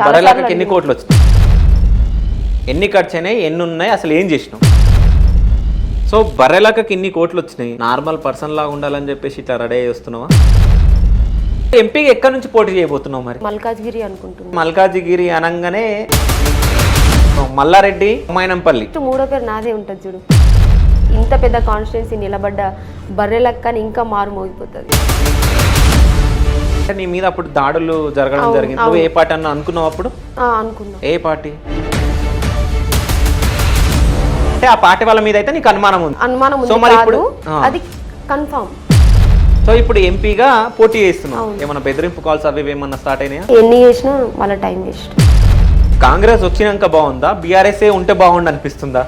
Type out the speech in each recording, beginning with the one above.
బర్రెలక్కకి ఎన్ని కోట్లు వచ్చినాయి, ఎన్ని ఖర్చు అయినాయి, ఎన్ని ఉన్నాయి, అసలు ఏం చేసినావు? సో బర్రెలక్కకి ఇన్ని కోట్లు వచ్చినాయి, నార్మల్ పర్సన్ లాగా ఉండాలని చెప్పేసి ఇట్లా రెడీ అయ్యి వస్తున్నావా? ఎంపీకి ఎక్కడి నుంచి పోటీ చేయబోతున్నావు మరి? మల్కాజ్గిరి అనుకుంటున్నాను. మల్కాజ్గిరి అనగానే మల్లారెడ్డి, మైనంపల్లి. మూడో పేరు నాదే ఉంటుంది చూడు. ఇంత పెద్ద కాన్స్టిట్యున్సీ నిలబడ్డ బర్రెలక్కని ఇంకా మారు మోగిపోతుంది. నీ మీద అప్పుడు దాడులు జరగడం జరిగింది, నువ్వు ఏ పార్టీ అన్న అనుకున్నావు అప్పుడు? అనుకున్నా. ఏ పార్టీ అంటే ఆ పార్టీ వాళ్ళ మీద అయితే నీకు అనుమానం ఉంది? అనుమానం ఉంది, అది కన్ఫర్మ్. సో ఇప్పుడు ఎంపీగా పోటీ చేస్తున్నావు, ఏమన్నా బెదిరింపు కాల్స్ అవి ఏమన్నా స్టార్ట్ అయినాయా? ఎన్ని చేసినా వాళ్ళ టైం వేస్ట్. కాంగ్రెస్ వచ్చినాక బాగుందా, బీఆర్ఎస్ ఉంటే బాగుండు అనిపిస్తుందా?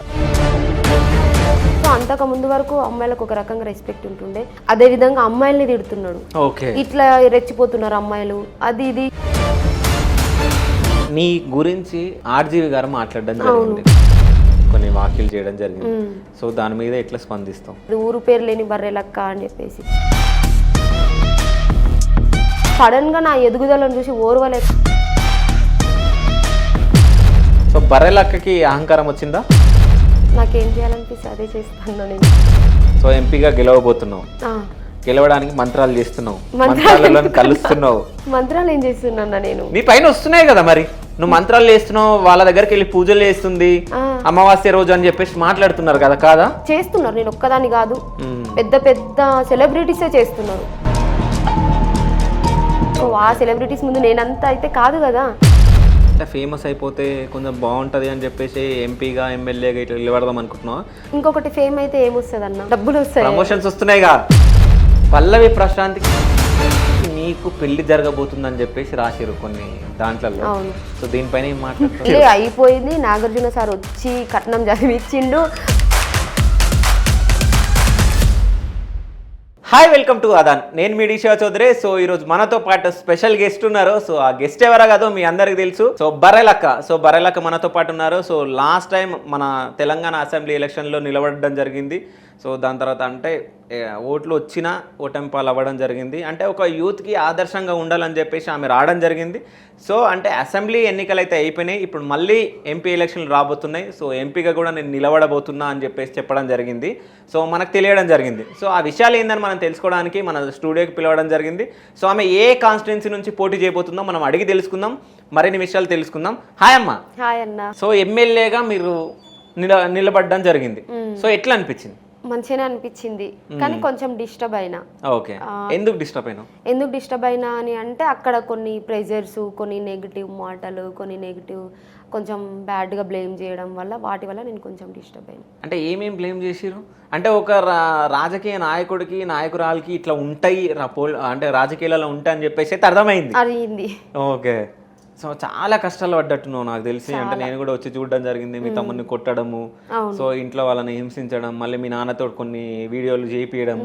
అంతకు ముందు వరకు అమ్మాయిలకు ఒక రకంగా రెస్పెక్ట్ ఉంటుండే, అదే విధంగా అమ్మాయిల్ని తిడుతున్నాడు. ఓకే, ఇట్లా రెచ్చిపోతున్నారు అమ్మాయిలు, అది ఇది. నీ గురించి ఆర్జీవి గారు మాట్లాడడం జరిగింది, కొన్ని వ్యాఖ్యలు చేయడం జరిగింది. సో దాని మీద ఎట్లా స్పందిస్తాం? ఊరు పేరు లేని బర్రెలక్క అని చెప్పేసి సడన్ గా నా ఎదుగుదలను చూసి ఓర్వలేదు. సో బర్రెలక్కకి అహంకారం వచ్చిందా? నాకేం చేయాలనిపిస్తే అదే చేస్తాను నేను. సో ఎంపీగా గెలవబోతున్నావు, గెలవడానికి మంత్రాలు చేస్తున్నావు, మంత్రాలను కలుస్తున్నావు. మంత్రాలు ఏం చేస్తున్నా నేను? నీ పైన వస్తున్నాయి కదా మరి, నువ్వు మంత్రాలు చేస్తున్నావు, వాళ్ళ దగ్గరికి వెళ్ళి పూజలు చేస్తుంది, అమావాస్య రోజు అని చెప్పేసి మాట్లాడుతున్నారు కదా, కాదా? చేస్తున్నారు, నేను ఒక్కదాని కాదు, పెద్ద పెద్ద సెలబ్రిటీసే చేస్తున్నారు. ఆ సెలబ్రిటీస్ ముందు నేనంతా అయితే కాదు కదా. అంటే ఫేమస్ అయిపోతే కొంచెం బాగుంటది అని చెప్పేసి ఎంపీగా ఎమ్మెల్యేగా ఇట్లా నిలబడదాం అనుకుంటున్నావా? ఇంకొకటి ఫేమ్ అయితే ఏమొస్తుంది అన్న, డబ్బులు వస్తాయి, ప్రమోషన్స్ వస్తున్నాయిగా. పల్లవి ప్రశాంత్కి నీకు పెళ్లి జరగబోతుందని చెప్పేసి రాసిరు కొన్ని దాంట్లో. సో దీనిపైన ఏం మాట్లాడుతుంది? అయిపోయింది, నాగార్జున సార్ వచ్చి కట్నం చదివిచ్చిండు. హాయ్, వెల్కమ్ టు అదాన్, నేను మీ డిషా చౌదరి. సో ఈరోజు మనతో పాటు స్పెషల్ గెస్ట్ ఉన్నారు. సో ఆ గెస్ట్ ఎవరో కాదో మీ అందరికి తెలుసు. సో బర్రెలక్క మనతో పాటు ఉన్నారు. సో లాస్ట్ టైం మన తెలంగాణ అసెంబ్లీ ఎలక్షన్లో నిలబడడం జరిగింది. సో దాని తర్వాత అంటే ఓట్లు వచ్చినా ఓటమి పాలు అవ్వడం జరిగింది. అంటే ఒక యూత్కి ఆదర్శంగా ఉండాలని చెప్పేసి ఆమె రావడం జరిగింది. సో అంటే అసెంబ్లీ ఎన్నికలు అయితే అయిపోయినాయి, ఇప్పుడు మళ్ళీ ఎంపీ ఎలక్షన్లు రాబోతున్నాయి. సో ఎంపీగా కూడా నేను నిలబడబోతున్నా అని చెప్పేసి చెప్పడం జరిగింది. సో మనకు తెలియడం జరిగింది. సో ఆ విషయాలు ఏందని మనం తెలుసుకోవడానికి మన స్టూడియోకి పిలవడం జరిగింది. సో ఆమె ఏ కాన్స్టిట్యున్సీ నుంచి పోటీ చేయబోతుందో మనం అడిగి తెలుసుకుందాం, మరిన్ని విషయాలు తెలుసుకుందాం. హాయ్ అమ్మ. హాయ్ అన్న. సో ఎమ్మెల్యేగా మీరు నిలబడడం జరిగింది. సో ఎట్లా అనిపించింది? మంచిగానే అనిపించింది, కానీ కొంచెం డిస్టర్బ్ అయినా. ఓకే, ఎందుకు డిస్టర్బ్ అయినా అని అంటే అక్కడ కొన్ని ప్రెజర్స్, కొన్ని నెగిటివ్ మాటలు, కొన్ని నెగిటివ్ కొంచెం బ్యాడ్గా బ్లేమ్ చేయడం వల్ల, వాటి వల్ల నేను కొంచెం డిస్టర్బ్ అయినా. అంటే ఏమేమి బ్లేమ్ చేసిరు? అంటే ఒక రాజకీయ నాయకుడికి నాయకురాలకి ఇట్లా ఉంటాయి, అంటే రాజకీయాలలో ఉంటాయి అని చెప్పేసి అయితే అర్థమైంది. ఓకే, సో చాలా కష్టాలు పడ్డట్టున్నావు నాకు తెలిసి. అంటే నేను కూడా వచ్చి చూడడం జరిగింది, మీ తమ్ముడిని కొట్టడము, సో ఇంట్లో వాళ్ళని హింసించడం, మళ్ళీ మీ నాన్నతో కొన్ని వీడియోలు చేపియడం.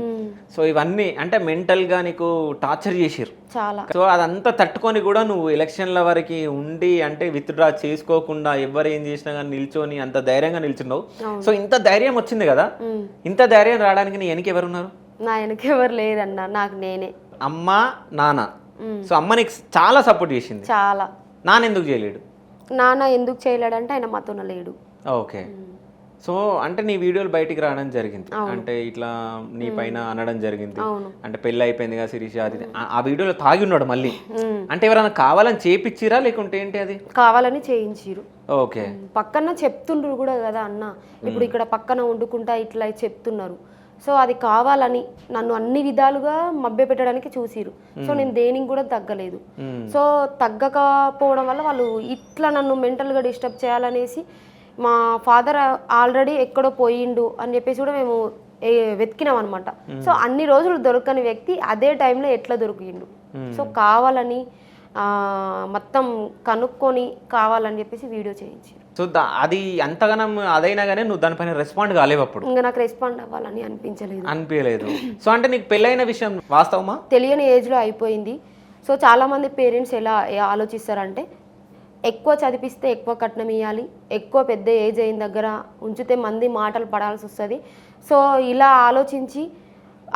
సో ఇవన్నీ అంటే మెంటల్ గా నీకు టార్చర్ చేసిరు చాలా. సో అదంతా తట్టుకొని కూడా నువ్వు ఎలక్షన్ల వరకు ఉండి, అంటే విత్డ్రా చేసుకోకుండా ఎవరు ఏం చేసినా కానీ నిల్చొని అంత ధైర్యంగా నిల్చున్నావు. సో ఇంత ధైర్యం వచ్చింది కదా, ఇంత ధైర్యం రావడానికి నీ వెనక ఎవరున్నారు? నా వెనక ఎవరు లేరన్నా, నాకు నేనే. అమ్మ, నాన్న. సో అమ్మ నీకు చాలా సపోర్ట్ చేసింది. చాలా. నాన్న ఎందుకు చేయలేడు? నాన్న ఎందుకు చేయలేడంటే ఆయన మాతోనే లేడు. ఓకే, సో అంటే నీ వీడియోలు బయటికి రావడం జరిగింది, అంటే ఇట్లా నీ పైన అనడం జరిగింది. అంటే పెళ్ళి అయిపోయింది కదా శిరీష, అది ఆ వీడియోలో తాగి ఉన్నాడు మళ్ళీ. అంటే ఎవరైనా కావాలని చేపిచ్చిరా లేకుంటే ఏంటి? అది కావాలని చేయించిరు. ఓకే, పక్కన చెప్తుండ్రు కూడా కదా అన్న, ఇప్పుడు ఇక్కడ పక్కన వండుకుంటా ఇట్లా చెప్తున్నారు. సో అది కావాలని నన్ను అన్ని విధాలుగా మభ్య పెట్టడానికి చూసిరు. సో నేను దేనికి కూడా తగ్గలేదు. సో తగ్గకపోవడం వల్ల వాళ్ళు ఇట్లా నన్ను మెంటల్గా డిస్టర్బ్ చేయాలనేసి, మా ఫాదర్ ఆల్రెడీ ఎక్కడో పోయిండు అని చెప్పేసి కూడా మేము వెతికినాం అనమాట. సో అన్ని రోజులు దొరకని వ్యక్తి అదే టైంలో ఎట్లా దొరికిండు. సో కావాలని మొత్తం కనుక్కొని కావాలని చెప్పేసి వీడియో చేయించారు. సో అది అంతగానం అదైనా కానీ నువ్వు దానిపైన రెస్పాండ్ కాలేవు అప్పుడు? ఇంకా నాకు రెస్పాండ్ అవ్వాలని అనిపించలేదు. సో అంటే నీకు పెళ్ళైన విషయం వాస్తవమా? తెలియని ఏజ్లో అయిపోయింది. సో చాలామంది పేరెంట్స్ ఎలా ఆలోచిస్తారంటే, ఎక్కువ చదివిస్తే ఎక్కువ కట్నం ఇవ్వాలి, ఎక్కువ పెద్ద ఏజ్ అయిన దగ్గర ఉంచితే మంది మాటలు పడాల్సి వస్తుంది. సో ఇలా ఆలోచించి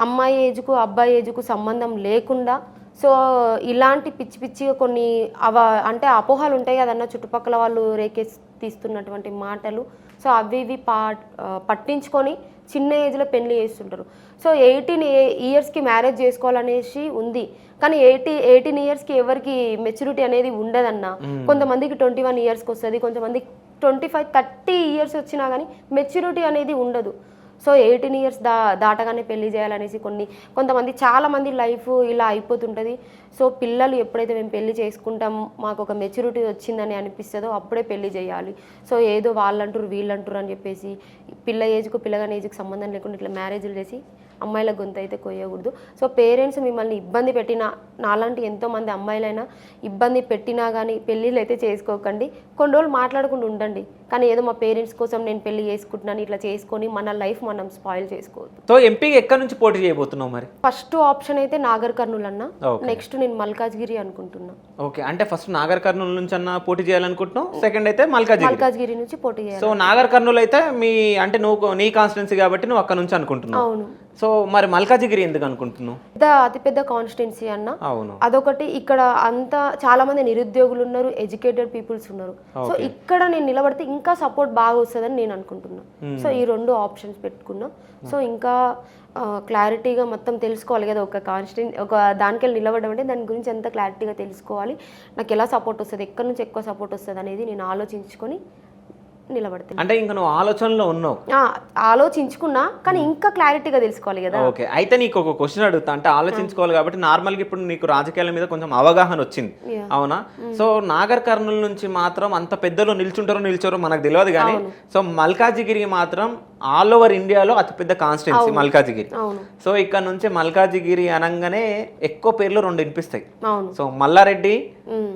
అమ్మాయి ఏజ్కు అబ్బాయి ఏజ్కు సంబంధం లేకుండా సో ఇలాంటి పిచ్చి పిచ్చిగా కొన్ని అంటే అపోహలు ఉంటాయి కదన్న, చుట్టుపక్కల వాళ్ళు తీస్తున్నటువంటి మాటలు. సో అవి ఇవి పట్టించుకొని చిన్న ఏజ్లో పెళ్లి చేస్తుంటారు. సో 18 ఇయర్స్కి మ్యారేజ్ చేసుకోవాలనేసి ఉంది, కానీ 18 ఇయర్స్కి ఎవరికి మెచ్యూరిటీ అనేది ఉండదన్న. కొంతమందికి 21 ఇయర్స్కి వస్తుంది, కొంతమంది 25, 30 ఇయర్స్ వచ్చినా కానీ మెచ్యూరిటీ అనేది ఉండదు. సో 18 ఇయర్స్ దాటగానే పెళ్లి చేయాలనేసి కొంతమంది చాలామంది లైఫ్ ఇలా అయిపోతుంటుంది. సో పిల్లలు ఎప్పుడైతే మేము పెళ్లి చేసుకుంటాం, మాకు ఒక మెచ్యూరిటీ వచ్చిందని అనిపిస్తుందో అప్పుడే పెళ్లి చేయాలి. సో ఏదో వాళ్ళంటారు వీళ్ళంటారు అని చెప్పేసి పిల్ల ఏజ్కు పిల్లగాని ఏజ్కి సంబంధం లేకుండా ఇట్లా మ్యారేజ్లు చేసి అమ్మాయిల గొంతు అయితే కొయ్యకూడదు. సో పేరెంట్స్ మిమ్మల్ని ఇబ్బంది పెట్టినా, నాలాంటి ఎంతోమంది అమ్మాయిలైనా ఇబ్బంది పెట్టినా కానీ పెళ్ళిళ్ళు అయితే చేసుకోకండి. కొన్ని రోజులు మాట్లాడకుండా ఉండండి, కానీ ఏదో మా పేరెంట్స్ కోసం నేను పెళ్లి చేసుకుంటున్నాను ఇట్లా చేసుకొని మన లైఫ్ మనం స్పాయిల్ చేసుకోవద్దు. సో ఎంపీకి ఎక్కడి నుంచి పోటీ చేయబోతున్నావు మరి? ఫస్ట్ ఆప్షన్ అయితే నాగర్ కర్నూల్ అన్న, నెక్స్ట్ నేను మల్కాజ్గిరి అనుకుంటున్నా. ఓకే, అంటే ఫస్ట్ నాగర్ కర్నూల్ నుంచి అన్న పోటీ చేయాలనుకుంటున్నావు, సెకండ్ అయితే మల్కాజ్గిరి నుంచి పోటీ చేయాలి. సో నాగర్ కర్నూల్ అయితే అంటే నువ్వు నీ కాన్స్టిట్యున్సీ కాబట్టి నువ్వు అక్కడ నుంచి అనుకుంటున్నావు. అవును. సో మరి మల్కాజ్గిరి ఎందుకు అనుకుంటున్నావు? అతిపెద్ద కాన్స్టిట్యున్సీ అన్న. అవును. అదొకటి, ఇక్కడ అంతా చాలా మంది నిరుద్యోగులు ఉన్నారు, ఎడ్యుకేటెడ్ పీపుల్స్ ఉన్నారు. సో ఇక్కడ నేను నిలబడితే ఇంకా సపోర్ట్ బాగా వస్తుందని నేను అనుకుంటున్నా. సో ఈ 2 ఆప్షన్స్ పెట్టుకున్నా. సో ఇంకా క్లారిటీగా మొత్తం తెలుసుకోవాలి కదా, ఒక దానికెళ్ళి నిలబడడం అంటే దాని గురించి ఎంత క్లారిటీగా తెలుసుకోవాలి, నాకు ఎలా సపోర్ట్ వస్తుంది, ఎక్కడి నుంచి ఎక్కువ సపోర్ట్ వస్తుంది అనేది నేను ఆలోచించుకొని నిలబడతాను. అంటే ఇంకా నువ్వు ఆలోచనలో ఉన్నావు? ఆలోచించుకున్నా, కానీ ఇంకా క్లారిటీగా తెలుసుకోవాలి కదా. ఓకే, అయితే నీకు ఒక క్వశ్చన్ అడుగుతా. అంటే ఆలోచించుకోవాలి కాబట్టి నార్మల్గా ఇప్పుడు నీకు రాజకీయాల మీద కొంచెం అవగాహన వచ్చింది, అవునా? సో నాగర్ కర్నూల్ నుంచి మాత్రం అంత పెద్దలు నిల్చోరో మనకు తెలియదు, కానీ సో మల్కాజిగిరి మాత్రం ఆల్ ఓవర్ ఇండియాలో అతిపెద్ద కాన్స్టిట్యున్సీ మల్కాజిగిరి. సో ఇక్కడ నుంచి మల్కాజిగిరి అనగానే ఎక్కువ పేర్లు 2 వినిపిస్తాయి. సో మల్లారెడ్డి,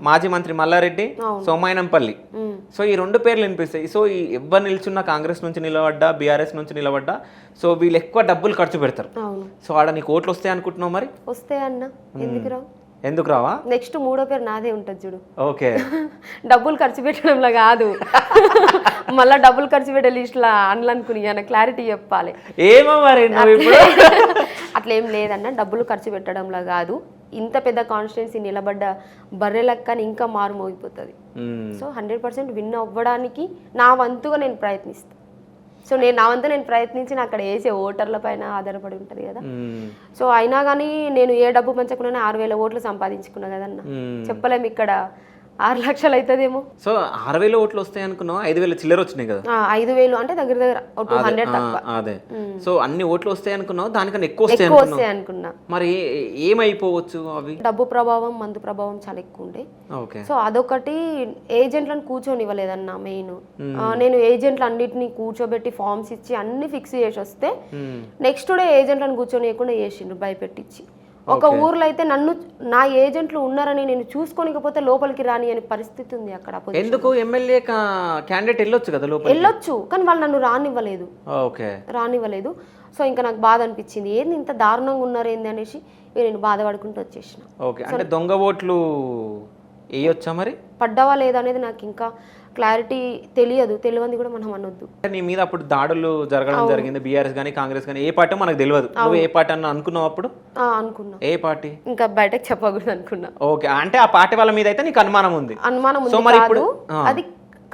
మాజీ మంత్రి మల్లారెడ్డి, సోమాయనంపల్లి. సో ఈ 2 పేర్లు వినిపిస్తాయి. సో ఈ ఎవరు నిల్చున్నా, కాంగ్రెస్ నుంచి నిలబడ్డా, బీఆర్ఎస్ నుంచి నిలబడ్డా, సో వీళ్ళు ఎక్కువ డబ్బులు ఖర్చు పెడతారు. సో ఆడ నీకు ఓట్లు వస్తాయి అనుకుంటున్నావు మరి? వస్తాయి అన్న, ఎందుకు రావా? నెక్స్ట్ 3వ పేరు నాదే ఉంటుంది చూడు. ఓకే, డబ్బులు ఖర్చు పెట్టడంలో కాదు, మళ్ళీ డబ్బులు ఖర్చు పెట్టే లిస్టులా అనుకుని క్లారిటీ చెప్పాలి. ఏమో మరి అట్లా ఏం లేదన్న, డబ్బులు ఖర్చు పెట్టడంలో కాదు, ఇంత పెద్ద కాన్స్టిట్యున్సీ నిలబడ్డ బర్రెలక్కని ఇంకా మారుమోగిపోతుంది. సో 100% విన్ అవ్వడానికి నా వంతుగా నేను ప్రయత్నిస్తాను. సో నా వంతు నేను ప్రయత్నించి అక్కడ వేసే ఓటర్ల పైన ఆధారపడి ఉంటుంది కదా. సో అయినా కానీ నేను ఏ డబ్బు పంచకుండా 6,000 ఓట్లు సంపాదించుకున్నా కదన్న. చెప్పలేము ఇక్కడ 6 లక్షలు అవుతుందేమో. సో 6,000 ఓట్లు వస్తాయి అనుకున్నావు, 5,000 చిల్లర వచ్చినాయి కదా. 5,000 అంటే దగ్గర 200 తక్కువ. అదే, సో అన్ని ఓట్లు వస్తాయి అనుకున్నావు, దానికన్నా ఎక్కువ వస్తాయి అనుకున్నా. మరి ఏమైపోవచ్చు అవి? డబ్బు ప్రభావం, మందు ప్రభావం చాలా ఎక్కువ ఉండే. సో అదొకటి, ఏజెంట్లను కూర్చొనివ్వలేదన్న మెయిన్. నేను ఏజెంట్లు అన్నిటిని కూర్చోబెట్టి ఫార్మ్స్ ఇచ్చి అన్ని ఫిక్స్ చేసి వస్తే నెక్స్ట్ డే ఏజెంట్లను కూర్చొనియకుండా చేసిండ్రు భయపెట్టించి. ఒక ఊర్లో అయితే నా ఏజెంట్లు ఉన్నారని నేను చూసుకోనికపోతే లోపలికి రాని అనే పరిస్థితి ఉంది అక్కడ. ఎందుకు? ఎమ్మెల్యే క్యాండిడేట్ వెళ్ళొచ్చు కదా, వెళ్ళొచ్చు, కానీ వాళ్ళు నన్ను రానివ్వలేదు. సో ఇంకా నాకు బాధ అనిపించింది, ఏంది ఇంత దారుణంగా ఉన్నారు ఏంది అనేసి నేను బాధపడుకుంటూ వచ్చేసిన. ఓకే, అంటే దొంగ ఓట్లు వేయొచ్చా మరి? పడ్డావా లేదా అనేది నాకు ఇంకా క్లారిటీ తెలియదు కూడా మనం అనొద్దు. నీ మీద అప్పుడు దాడులు జరగడం జరిగింది, బీఆర్ఎస్ కానీ కాంగ్రెస్ కానీ, ఏ పార్టీ మనకు తెలియదు, నువ్వు ఏ పార్టీ అన్న అనుకున్నావు అప్పుడు? అనుకున్నా. ఏ పార్టీ? ఇంకా బయటకు చెప్పకూడదు అనుకున్నా. ఓకే, అంటే ఆ పార్టీ వాళ్ళ మీద అయితే నీకు అనుమానం ఉంది? సో మరి ఇప్పుడు అది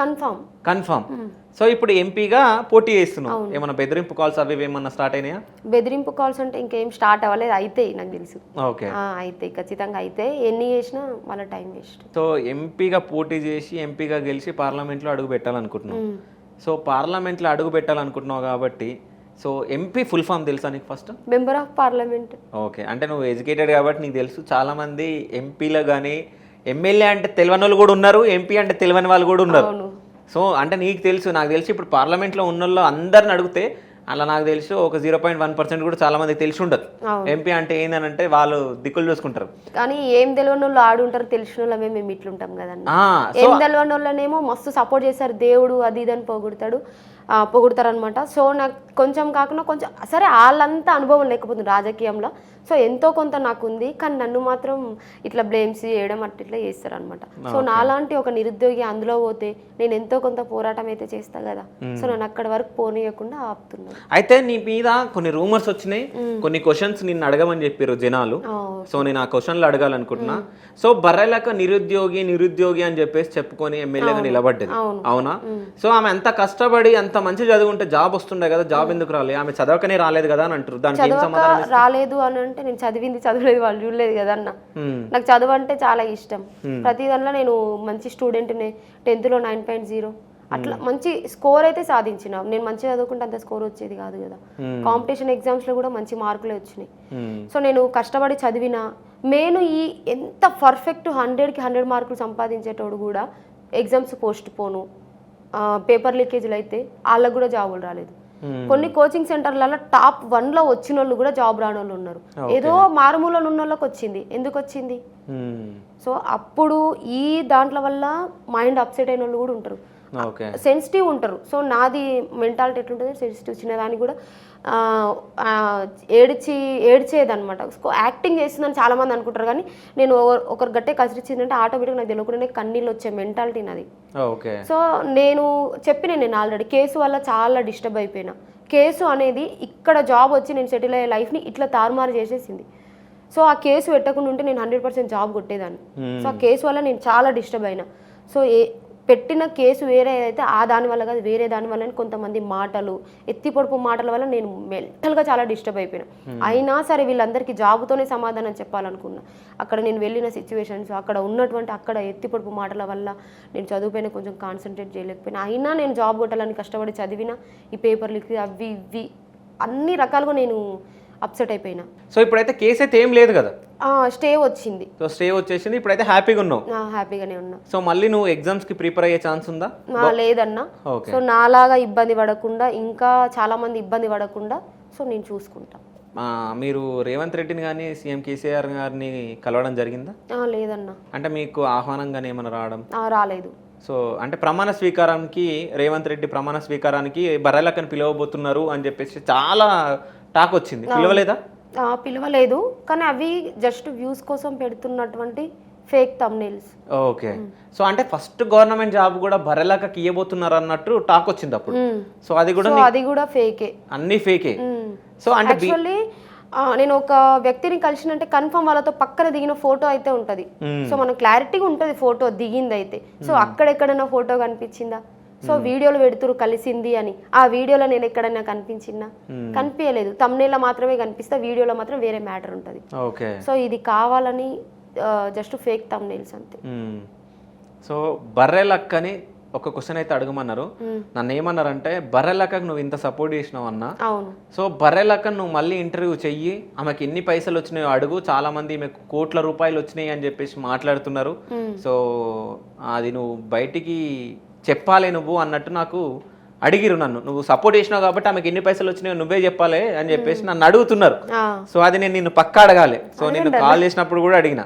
కన్ఫర్మ్. సో ఇప్పుడు ఎంపీగా పోటీ చేస్తున్నావు, ఏమన్నా బెదిరింపు కాల్స్ అవి ఏమన్నా స్టార్ట్ అయినాయా? బెదిరింపు కాల్స్ అంటే ఇంకేం స్టార్ట్ అవ్వలేదు, అయితే నాకు తెలుసు. ఓకే, అయితే ఖచ్చితంగా అయితే, ఎన్ని చేసినా వాళ్ళ టైం వేస్ట్. సో ఎంపీగా పోటీ చేసి ఎంపీగా గెలిచి పార్లమెంట్లో అడుగు పెట్టాలనుకుంటున్నావు. సో పార్లమెంట్లో అడుగు పెట్టాలనుకుంటున్నావు కాబట్టి, సో ఎంపీ ఫుల్ ఫామ్ తెలుసా నీకు? First member of parliament. Okay, అంటే నువ్వు ఎడ్యుకేటెడ్ కాబట్టి నీకు తెలుసు. చాలా మంది ఎంపీలో కానీ ఎమ్మెల్యే అంటే తెలియని వాళ్ళు కూడా ఉన్నారు, ఎంపీ అంటే తెలియని వాళ్ళు కూడా ఉన్నారు. సో అంటే నీకు తెలుసు, నాకు తెలిసి ఇప్పుడు పార్లమెంట్లో ఉన్న వాళ్ళు అందరిని అడిగితే అలా నాకు తెలిసి ఒక 0.1% కూడా చాలా మందికి తెలిసి ఉండదు ఎంపీ అంటే ఏంటంటే వాళ్ళు దిక్కులు చూసుకుంటారు. కానీ ఏం తెలియని వాళ్ళు ఆడుంటారు, తెలిసిన వాళ్ళమే మేము ఇట్లుంటాం కదండి. ఏం తెలియని వాళ్ళనేమో మస్తు సపోర్ట్ చేస్తారు, దేవుడు అది ఇదని పోగొడతాడు. పొగుడతారనమాట. సో నాకు కొంచెం కాకుండా కొంచెం సరే వాళ్ళంతా అనుభవం లేకపోతుంది రాజకీయంలో, సో ఎంతో కొంత నాకు ఉంది, కానీ నన్ను మాత్రం ఇట్లా బ్లేమ్స్ చేయడం ఇట్లా చేస్తారనమాట. సో నాలాంటి ఒక నిరుద్యోగి అందులో పోతే నేను ఎంతో కొంత పోరాటం అయితే చేస్తా కదా, సో నన్ను అక్కడి వరకు పోనీయకుండా ఆపుతున్నాను. అయితే నీ మీద కొన్ని రూమర్స్ వచ్చినాయి, కొన్ని క్వశ్చన్స్ నిన్ను అడగమని చెప్పారు జనాలు. సో నేను ఆ క్వశ్చన్లు అడగాలనుకుంటున్నా. సో బర్రెలక నిరుద్యోగి అని చెప్పేసి చెప్పుకొని ఎమ్మెల్యేగా నిలబడ్డది, అవునా? సో ఆమె అంత కష్టపడి అంత మంచి చదువుకుంటే జాబ్ వస్తుండే కదా, జాబ్ ఎందుకు రాలేదు? ఆమె చదవకనే రాలేదు కదా అని అంటారు. దానికి ఏం సమాధానం? రాలేదు అని అంటే నేను చదవలేదు, వాళ్ళు చూడలేదు కదా అన్న. నాకు చదువు అంటే చాలా ఇష్టం. ప్రతి దానిలో నేను మంచి స్టూడెంట్ని, 10th లో 9.0 అట్లా మంచి స్కోర్ అయితే సాధించిన. నేను మంచిగా చదువుకుంటే అంత స్కోర్ వచ్చేది కాదు కదా. కాంపిటీషన్ ఎగ్జామ్స్ లో కూడా మంచి మార్కులే వచ్చినాయి. సో నేను కష్టపడి చదివిన నేను ఎంత పర్ఫెక్ట్ 100కి 100 మార్కులు సంపాదించేటోడు కూడా ఎగ్జామ్స్ పోస్ట్ పోను, పేపర్ లీకేజీలు అయితే వాళ్ళకు కూడా జాబులు రాలేదు. కొన్ని కోచింగ్ సెంటర్లలో టాప్ 1లో వచ్చిన వాళ్ళు కూడా జాబ్ రాని వాళ్ళు ఉన్నారు. ఏదో మారుమూలలో ఉన్న వాళ్ళకి వచ్చింది, ఎందుకు వచ్చింది? సో అప్పుడు ఈ దాంట్ల వల్ల మైండ్ అప్సెట్ అయిన వాళ్ళు కూడా ఉంటారు, సెన్సిటివ్ ఉంటారు. సో నాది మెంటాలిటీ ఎట్లుంటుంది, సెన్సిటివ్. చిన్నదానికి కూడా ఏడ్చేదనమాట. యాక్టింగ్ చేస్తుందని చాలా మంది అనుకుంటారు, కానీ నేను ఒకరు గట్టే కసిరిచ్చిందంటే ఆటోమేటిక్ నాకు తెలియకుండానే కన్నీళ్ళు వచ్చే మెంటాలిటీ నాది. సో నేను ఆల్రెడీ కేసు వల్ల చాలా డిస్టర్బ్ అయిపోయినా. కేసు అనేది ఇక్కడ జాబ్ వచ్చి నేను సెటిల్ అయ్యే లైఫ్ని ఇట్లా తారుమారు చేసేసింది. సో ఆ కేసు పెట్టకుండా ఉంటే నేను 100% జాబ్ కొట్టేదాన్ని. సో ఆ కేసు వల్ల నేను చాలా డిస్టర్బ్ అయినా. సో పెట్టిన కేసు వేరే అయితే ఆ దాని వల్ల కాదు, వేరే దాని వల్ల కొంతమంది మాటలు, ఎత్తిపొడుపు మాటల వల్ల నేను మెంటల్గా చాలా డిస్టర్బ్ అయిపోయినా. అయినా సరే వీళ్ళందరికీ జాబుతోనే సమాధానం చెప్పాలనుకున్నా. అక్కడ నేను వెళ్ళిన సిచ్యువేషన్స్, అక్కడ ఎత్తిపొడుపు మాటల వల్ల నేను చదువుపైన కొంచెం కాన్సన్ట్రేట్ చేయలేకపోయినా. అయినా నేను జాబ్ కొట్టాలని కష్టపడి చదివిన ఈ పేపర్లకి అవి ఇవి అన్ని రకాలుగా నేను అప్సెట్ అయిపోయినా. సో ఇప్పుడైతే కేసు అయితే ఏం లేదు కదా, స్టే వచ్చింది. సో స్టే వచ్చేసింది, ఇప్పుడైతే హ్యాపీగా ఉన్నావు? హ్యాపీగానే ఉన్నా. సో మళ్ళీ నువ్వు ఎగ్జామ్స్ కి ప్రిపేర్ అయ్యే ఛాన్స్ ఉందా? లేదన్నా. సో నాలాగా ఇబ్బంది పడకుండా, ఇంకా చాలా మంది ఇబ్బంది పడకుండా సో నేను చూసుకుంటా. మీరు రేవంత్ రెడ్డిని కానీ సీఎం కేసీఆర్ గారిని కలవడం జరిగిందా? లేదన్నా. అంటే మీకు ఆహ్వానం కానీ ఏమైనా రావడం? రాలేదు. సో అంటే ప్రమాణ స్వీకారానికి, రేవంత్ రెడ్డి ప్రమాణ స్వీకారానికి బర్రెలకని పిలవబోతున్నారు అని చెప్పేసి చాలా టాక్ వచ్చింది, పిలవలేదా? పిలవలేదు, కానీ అవి జస్ట్ వ్యూస్ కోసం పెడుతున్నటువంటి ఫేక్ థంబ్నెయిల్స్. ఓకే. సో అంటే ఫస్ట్ గవర్నమెంట్ జాబ్ కూడా బర్రెలకకి ఇవ్వబోతున్నారు అన్నట్టు టాక్ వచ్చింది అప్పుడు. సో అది కూడా ఫేకే, అన్ని ఫేకే. సో అంటే యాక్చువల్లీ నేను ఒక వ్యక్తిని కలిసినంటే కన్ఫర్మ్ వాళ్ళతో పక్కన దిగిన ఫోటో అయితే ఉంటది. సో మనకు క్లారిటీగా ఉంటది ఫోటో దిగింది అయితే. సో అక్కడెక్కడైనా ఫోటో కనిపించిందా? సో వీడియోలు పెడుతురు కలిసింది అని, ఆ వీడియోలో నేను ఎక్కడైనా కనిపించిందా? కనిపించలేదు. థంబ్నెయిల్లో మాత్రమే కనిపిస్తా, వీడియోలో మాత్రం వేరే మ్యాటర్ ఉంటుంది. సో ఇది కావాలని జస్ట్ ఫేక్ థంబ్నెయిల్స్ అంతే. సో బర్రెలక్కని ఒక క్వశ్చన్ అయితే అడగమన్నారు. నన్ను ఏమన్నారంటే, బర్రెలక్కకు నువ్వు ఇంత సపోర్ట్ చేసినావు అన్న, సో బర్రెలక్కను నువ్వు మళ్ళీ ఇంటర్వ్యూ చెయ్యి, ఆమెకి ఎన్ని పైసలు వచ్చినాయో అడుగు, చాలా మంది మీకు కోట్ల రూపాయలు వచ్చినాయి అని చెప్పేసి మాట్లాడుతున్నారు. సో అది నువ్వు బయటికి చెప్పాలి నువ్వు అన్నట్టు నాకు అడిగిరు. నన్ను నువ్వు సపోర్ట్ చేసినావు కాబట్టి ఆమెకి ఎన్ని పైసలు వచ్చినాయో నువ్వే చెప్పాలి అని చెప్పేసి నన్ను అడుగుతున్నారు. సో అది నేను నిన్ను పక్కా అడగాలి. సో నేను కాల్ చేసినప్పుడు కూడా అడిగిన.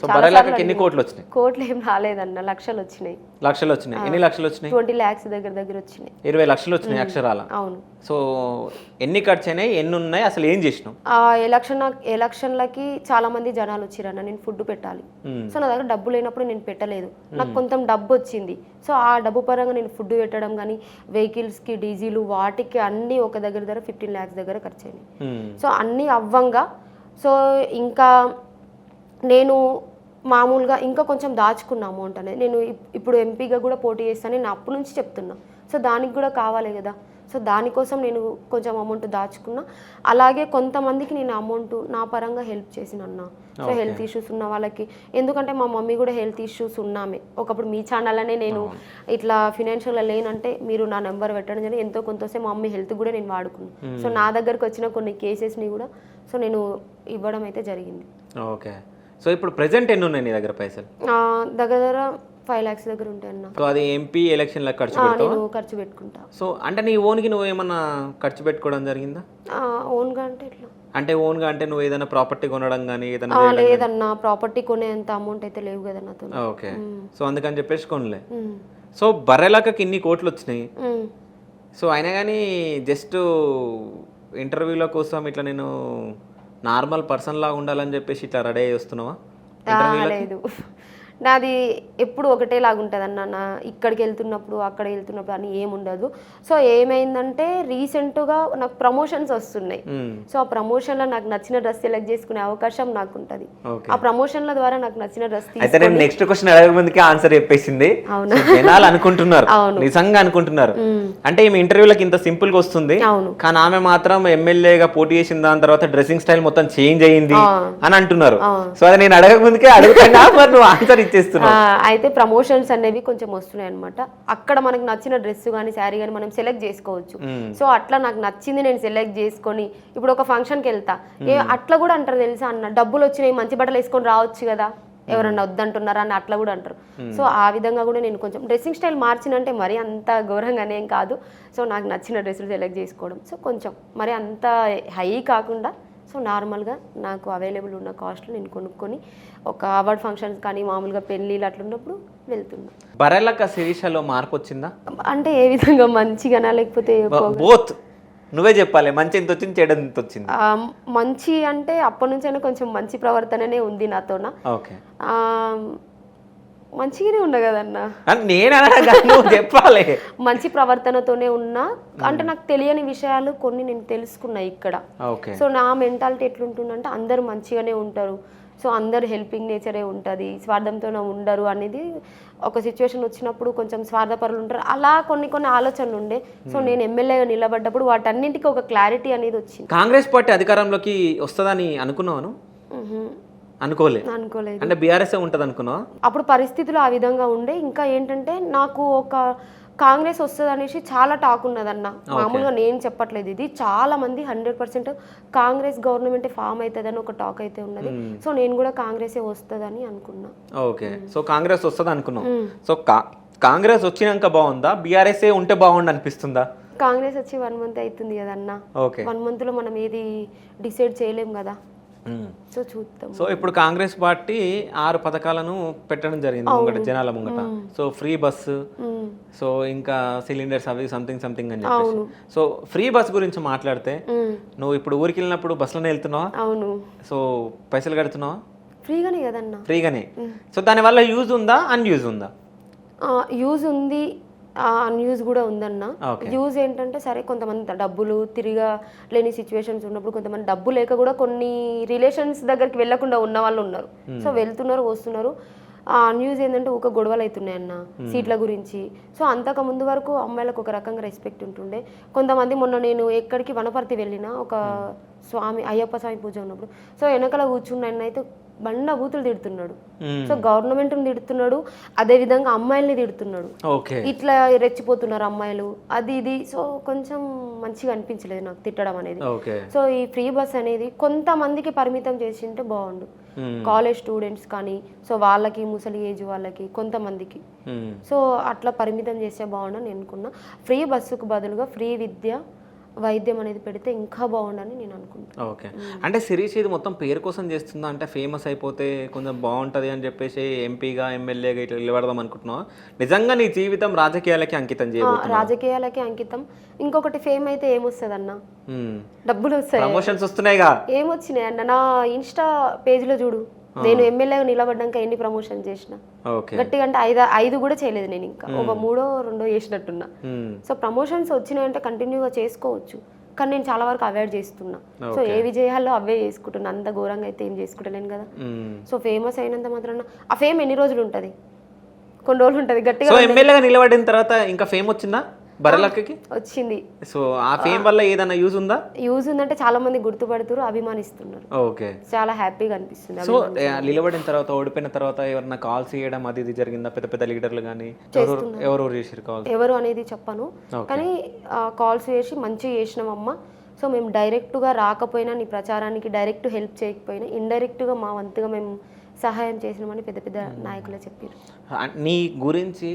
సో బర్రెలక్కకి ఎన్ని కోట్లు వచ్చినాయి? కోట్లు ఏం రాలేదన్న, లక్షలు వచ్చినాయి. లక్షలు వచ్చినాయి. ఎన్ని లక్షలు వచ్చినాయి? 20 lakhs దగ్గర వచ్చినాయి. 20 లక్షలు వచ్చినాయి అక్షరాల. అవును. సో ఎన్ని ఖర్చు అయినాయి, ఎన్ని ఉన్నాయి, అసలు ఏం చేసినావు? ఎలక్షన్లకి చాలా మంది జనాలు వచ్చిరన్న, నేను ఫుడ్ పెట్టాలి. సో నా దగ్గర డబ్బు లేనప్పుడు నేను పెట్టలేదు, నాకు కొంత డబ్బు వచ్చింది. సో ఆ డబ్బు పరంగా నేను ఫుడ్ పెట్టడం కానీ, వెహికల్స్కి డీజిల్ వాటికి అన్నీ ఒక దగ్గర 15 lakhs దగ్గర ఖర్చు అయినాయి. సో అన్నీ అవ్వంగా, సో ఇంకా నేను మామూలుగా ఇంకా కొంచెం దాచుకున్న అమౌంట్ అనేది, నేను ఇప్పుడు ఎంపీగా కూడా పోటీ చేస్తానని నేను అప్పటి నుంచి చెప్తున్నా. సో దానికి కూడా కావాలి కదా, సో దానికోసం నేను కొంచెం అమౌంట్ దాచుకున్నా. అలాగే కొంతమందికి నేను అమౌంట్ నా పరంగా హెల్ప్ చేసిన అన్న. సో హెల్త్ ఇష్యూస్ ఉన్న వాళ్ళకి, ఎందుకంటే మా మమ్మీ కూడా హెల్త్ ఇష్యూస్ ఉన్నామే. ఒకప్పుడు మీ ఛానల్లోనే నేను ఇట్లా ఫినాన్షియల్గా లేనంటే మీరు నా నెంబర్ పెట్టడం జరిగింది, ఎంతో కొంత వస్తే మా మమ్మీ హెల్త్ కూడా నేను వాడుకున్నాను. సో నా దగ్గరకు వచ్చిన కొన్ని కేసెస్ని కూడా సో నేను ఇవ్వడం అయితే జరిగింది. ఓకే. సో ఇప్పుడు ప్రెసెంట్ ఎన్ని ఉన్నాయి నీ దగ్గర పైసలు? దగ్గర 5 lakhs దగ్గర ఉంటాయి అన్న. సో అది ఎంపీ ఎలక్షన్లకు ఖర్చు పెట్టుకుంటా. సో అంటే నీ ఓన్కి నువ్వు ఏమన్నా ఖర్చు పెట్టుకోవడం జరిగిందా? ఓన్గా అంటే ఎట్లా? అంటే ఓన్గా అంటే నువ్వు ఏదైనా ప్రాపర్టీ కొనడం కానీ ఏదైనా? లేదన్నా, ప్రాపర్టీ కొనేంత అమౌంట్ అయితే లేవు కదా నాతో. ఓకే. సో అందుకని చెప్పేసి కొనలే. సో బర్రెలకకి ఇన్ని కోట్లు వచ్చినాయి, సో అయినా కానీ జస్ట్ ఇంటర్వ్యూల కోసం ఇట్లా నేను నార్మల్ పర్సన్ లాగా ఉండాలని చెప్పేసి ఇట్లా రెడీ అయ్యి వస్తున్నావా లేదు, నాది ఎప్పుడు ఒకటేలాగా ఉంటుంది అన్న. నా ఇక్కడికి వెళ్తున్నప్పుడు అక్కడికి వెళ్తున్నప్పుడు అని ఏముండదు. సో ఏమైందంటే రీసెంట్గా నాకు ప్రమోషన్స్ వస్తున్నాయి. సో ఆ ప్రమోషన్లో నాకు నచ్చిన డ్రెస్ సెలెక్ట్ చేసుకునే అవకాశం నాకు ఉంటుంది. ఆ ప్రమోషన్ల ద్వారా నాకు నచ్చిన డ్రెస్ అయితే నేను నెక్స్ట్ క్వశ్చన్ అడగక ముందుకే ఆన్సర్ చెప్పేసింది. జనాలు అనుకుంటున్నారు, నిజంగా అనుకుంటున్నారు అంటే ఈమె ఇంటర్వ్యూలకు ఇంత సింపుల్ గా వస్తుంది, కానీ ఆమె మాత్రం ఎమ్మెల్యేగా పోటీ చేసిన దాని తర్వాత డ్రెస్సింగ్ స్టైల్ మొత్తం చేంజ్ అయ్యింది అని అంటున్నారు. సో అది నేను అడగక ముందుకే అడుగుతున్నా, మరి నువ్వు ఆన్సర్ అయితే ప్రమోషన్స్ అనేవి కొంచెం వస్తున్నాయి అనమాట. అక్కడ మనకు నచ్చిన డ్రెస్ కానీ శారీ కానీ మనం సెలెక్ట్ చేసుకోవచ్చు. సో అట్లా నాకు నచ్చింది నేను సెలెక్ట్ చేసుకొని ఇప్పుడు ఒక ఫంక్షన్కి వెళ్తా, అట్లా కూడా అంటారు తెలుసా అన్న, డబ్బులు వచ్చినాయి మంచి బట్టలు వేసుకొని రావచ్చు కదా, ఎవరన్నా వద్దంటున్నారా అని అట్లా కూడా అంటారు. సో ఆ విధంగా కూడా నేను కొంచెం డ్రెస్సింగ్ స్టైల్ మార్చినంటే మరీ అంత ఘోరంగానే ఏం కాదు. సో నాకు నచ్చిన డ్రెస్సులు సెలెక్ట్ చేసుకోవడం, సో కొంచెం మరి అంత హై కాకుండా సో నార్మల్గా నాకు అవైలబుల్ ఉన్న కాస్ట్లో నేను కొనుక్కొని ఒక అవార్డ్ ఫంక్షన్స్ కానీ మామూలుగా పెళ్ళిళ్ళు అట్లున్నప్పుడు వెళ్తున్నా. బరెలక్క శిరీషలో మార్పు వచ్చిందా అంటే ఏ విధంగా, మంచిగానా లేకపోతే బోత్? నువ్వే చెప్పాలి, మంచి ఎంత వచ్చింది, చెడు ఎంత వచ్చింది. మంచి అంటే అప్పటి నుంచైనా కొంచెం మంచి ప్రవర్తననే ఉంది నాతోన. ఓకే, మంచిగానే ఉన్నా కదన్న, నేను చెప్పాలి మంచి ప్రవర్తనతోనే ఉన్నా. అంటే నాకు తెలియని విషయాలు కొన్ని నేను తెలుసుకున్నా ఇక్కడ. సో నా మెంటాలిటీ ఎట్లుంటుందంటే అందరూ మంచిగానే ఉంటారు, సో అందరు హెల్పింగ్ నేచరే ఉంటుంది, స్వార్థంతోనే ఉండరు అనేది ఒక సిచ్యువేషన్ వచ్చినప్పుడు కొంచెం స్వార్థపరులు ఉంటారు, అలా కొన్ని కొన్ని ఆలోచనలు ఉండే. సో నేను ఎమ్మెల్యేగా నిలబడ్డప్పుడు వాటన్నింటికి ఒక క్లారిటీ అనేది వచ్చింది. కాంగ్రెస్ పార్టీ అధికారంలోకి వస్తుందని అనుకున్నాను? అనుకోలేదు. అంటే బీఆర్ఎస్ ఉంటుంది అనుకున్నా. అప్పుడు పరిస్థితులు ఆ విధంగా ఉండే. ఇంకా ఏంటంటే నాకు ఒక కాంగ్రెస్ వస్తుంది అనేసి చాలా టాక్ ఉన్నదన్న. మామూలుగా నేను చెప్పట్లేదు, ఇది చాలా మంది 100% కాంగ్రెస్ గవర్నమెంట్ ఫామ్ అవుతుందని ఒక టాక్ అయితే ఉన్నది. సో నేను కూడా కాంగ్రెసే వస్తుందని అనుకున్నా. ఓకే, సో కాంగ్రెస్ వస్తుంది అనుకున్నాం. సో కాంగ్రెస్ వచ్చినాక బాగుందా, బీఆర్ఎస్ ఉంటే బాగుండు అనిపిస్తుందా? కాంగ్రెస్ వచ్చి 1 month అవుతుంది కదన్న. 1 month లో మనం ఏది డిసైడ్ చేయలేం కదా. సో చూద్దాం. సో ఇప్పుడు కాంగ్రెస్ పార్టీ 6 పథకాలను పెట్టడం జరిగింది ముంగట, జనాల ముంగట. సో ఫ్రీ బస్సు, సో ఇంకా సిలిండర్స్ అవి సంథింగ్ అని చెప్పేసి. సో ఫ్రీ బస్ గురించి మాట్లాడితే, నువ్వు ఇప్పుడు ఊరికి వెళ్ళినప్పుడు బస్సులోనే వెళ్తున్నావా? అవును. సో పైసలు కడుతున్నావా? ఫ్రీగానే కదన్నా. ఫ్రీగానే. సో దానివల్ల యూజ్ ఉందా, అన్యూజ్ ఉందా? యూజ్ ఉంది, అన్యూజ్ కూడా ఉందన్న. యూజ్ ఏంటంటే సరే కొంతమంది డబ్బులు తిరిగా లేని సిచ్యువేషన్స్ ఉన్నప్పుడు, కొంతమంది డబ్బు లేక కూడా కొన్ని రిలేషన్స్ దగ్గరికి వెళ్లకుండా ఉన్న వాళ్ళు ఉన్నారు. సో వెళ్తున్నారు, వస్తున్నారు. న్యూస్ ఏంటంటే ఒక గొడవలు అవుతున్నాయి అన్న సీట్ల గురించి. సో అంతకు ముందు వరకు అమ్మాయిలకు ఒక రకంగా రెస్పెక్ట్ ఉంటుండే. కొంతమంది మొన్న నేను ఎక్కడికి వనపర్తి వెళ్ళిన ఒక స్వామి అయ్యప్ప స్వామి పూజ ఉన్నప్పుడు, సో వెనకాల కూర్చున్న అయితే బండ బూతులు తిడుతున్నాడు. సో గవర్నమెంట్ తిడుతున్నాడు, అదే విధంగా అమ్మాయిల్ని తిడుతున్నాడు. ఇట్లా రెచ్చిపోతున్నారు అమ్మాయిలు, అది ఇది. సో కొంచెం మంచిగా అనిపించలేదు నాకు తిట్టడం అనేది. సో ఈ ఫ్రీ బస్ అనేది కొంతమందికి పరిమితం చేసింటే బాగుండు. కాలేజ్ స్టూడెంట్స్ కానీ, సో వాళ్ళకి ముసలి ఏజ్ వాళ్ళకి కొంతమందికి, సో అట్లా పరిమితం చేస్తే బాగుండని నేను అనుకున్నా. ఫ్రీ బస్సుకు బదులుగా ఫ్రీ విద్య వైద్యం అనేది పెడితే ఇంకా బాగుండని నేను అనుకుంటున్నాను. ఓకే, అంటే శిరీష్ ఇది మొత్తం పేరు కోసం చేస్తుందా, అంటే ఫేమస్ అయిపోతే కొంచెం బాగుంటుంది అని చెప్పేసి ఎంపీగా ఎమ్మెల్యేగా ఇట్లా నిలబడదాం అనుకుంటున్నావా? నిజంగా నీ జీవితం రాజకీయాలకి అంకితం చేయబోతున్నావా? రాజకీయాలకి అంకితం. ఇంకొకటి ఫేమ్ అయితే ఏమొస్తుంది అన్న, డబ్బులు వస్తాయి, ప్రమోషన్స్ వస్తున్నాయిగా. ఏమొచ్చినాయి అన్న, నా ఇన్స్టా పేజ్లో చూడు, నేను ఎమ్మెల్యేగా నిలబడ్డాక ఎన్ని ప్రమోషన్ చేసిన గట్టిగా అంటే 5 కూడా చేయలేదు నేను, ఇంకా ఒక 3 or 2 చేసినట్టున్నా. సో ప్రమోషన్స్ వచ్చినాయంటే కంటిన్యూగా చేసుకోవచ్చు, కానీ నేను చాలా వరకు అవాయిడ్ చేస్తున్నా. సో ఏ విజయాల్లో అవే చేసుకుంటున్నా, అంత ఘోరంగా అయితే ఏం చేసుకుంటలేను కదా. సో ఫేమస్ అయినంత మాత్రాన ఆ ఫేమ్ ఎన్ని రోజులు ఉంటుంది, కొన్ని రోజులు ఉంటుంది గట్టిగా. సో ఎమ్మెల్యేగా నిలబడిన తర్వాత ఇంకా ఫేమ్ వచ్చిందా బరెలక్కకి? వచ్చింది. సో ఆ ఫేమ్ వల్ల ఏదైనా యూజ్ ఉందా? యూజ్ ఉందంటే చాలా మంది గుర్తుపడుతున్నారు, అభిమానిస్తున్నారు. ఓకే, చాలా హ్యాపీగా అనిపిస్తుంది. సో నిలబడిన తర్వాత, ఓడిపోయిన తర్వాత ఎవరైనా కాల్స్ చేయడం అది ఇది జరిగిందా? పెద్ద పెద్ద లీడర్లు కానీ ఎవరు చేసారు కాల్? ఎవరు అనేది చెప్పను, కానీ కాల్స్ చేసి మంచిగా చేసినామమ్మా. సో మేము డైరెక్ట్గా రాకపోయినా, నీ ప్రచారానికి డైరెక్ట్ హెల్ప్ చేయకపోయినా ఇండైరెక్ట్గా మా వంతుగా మేము సహాయం చేసినామని పెద్ద పెద్ద నాయకులే చెప్పారు. నీ గురించి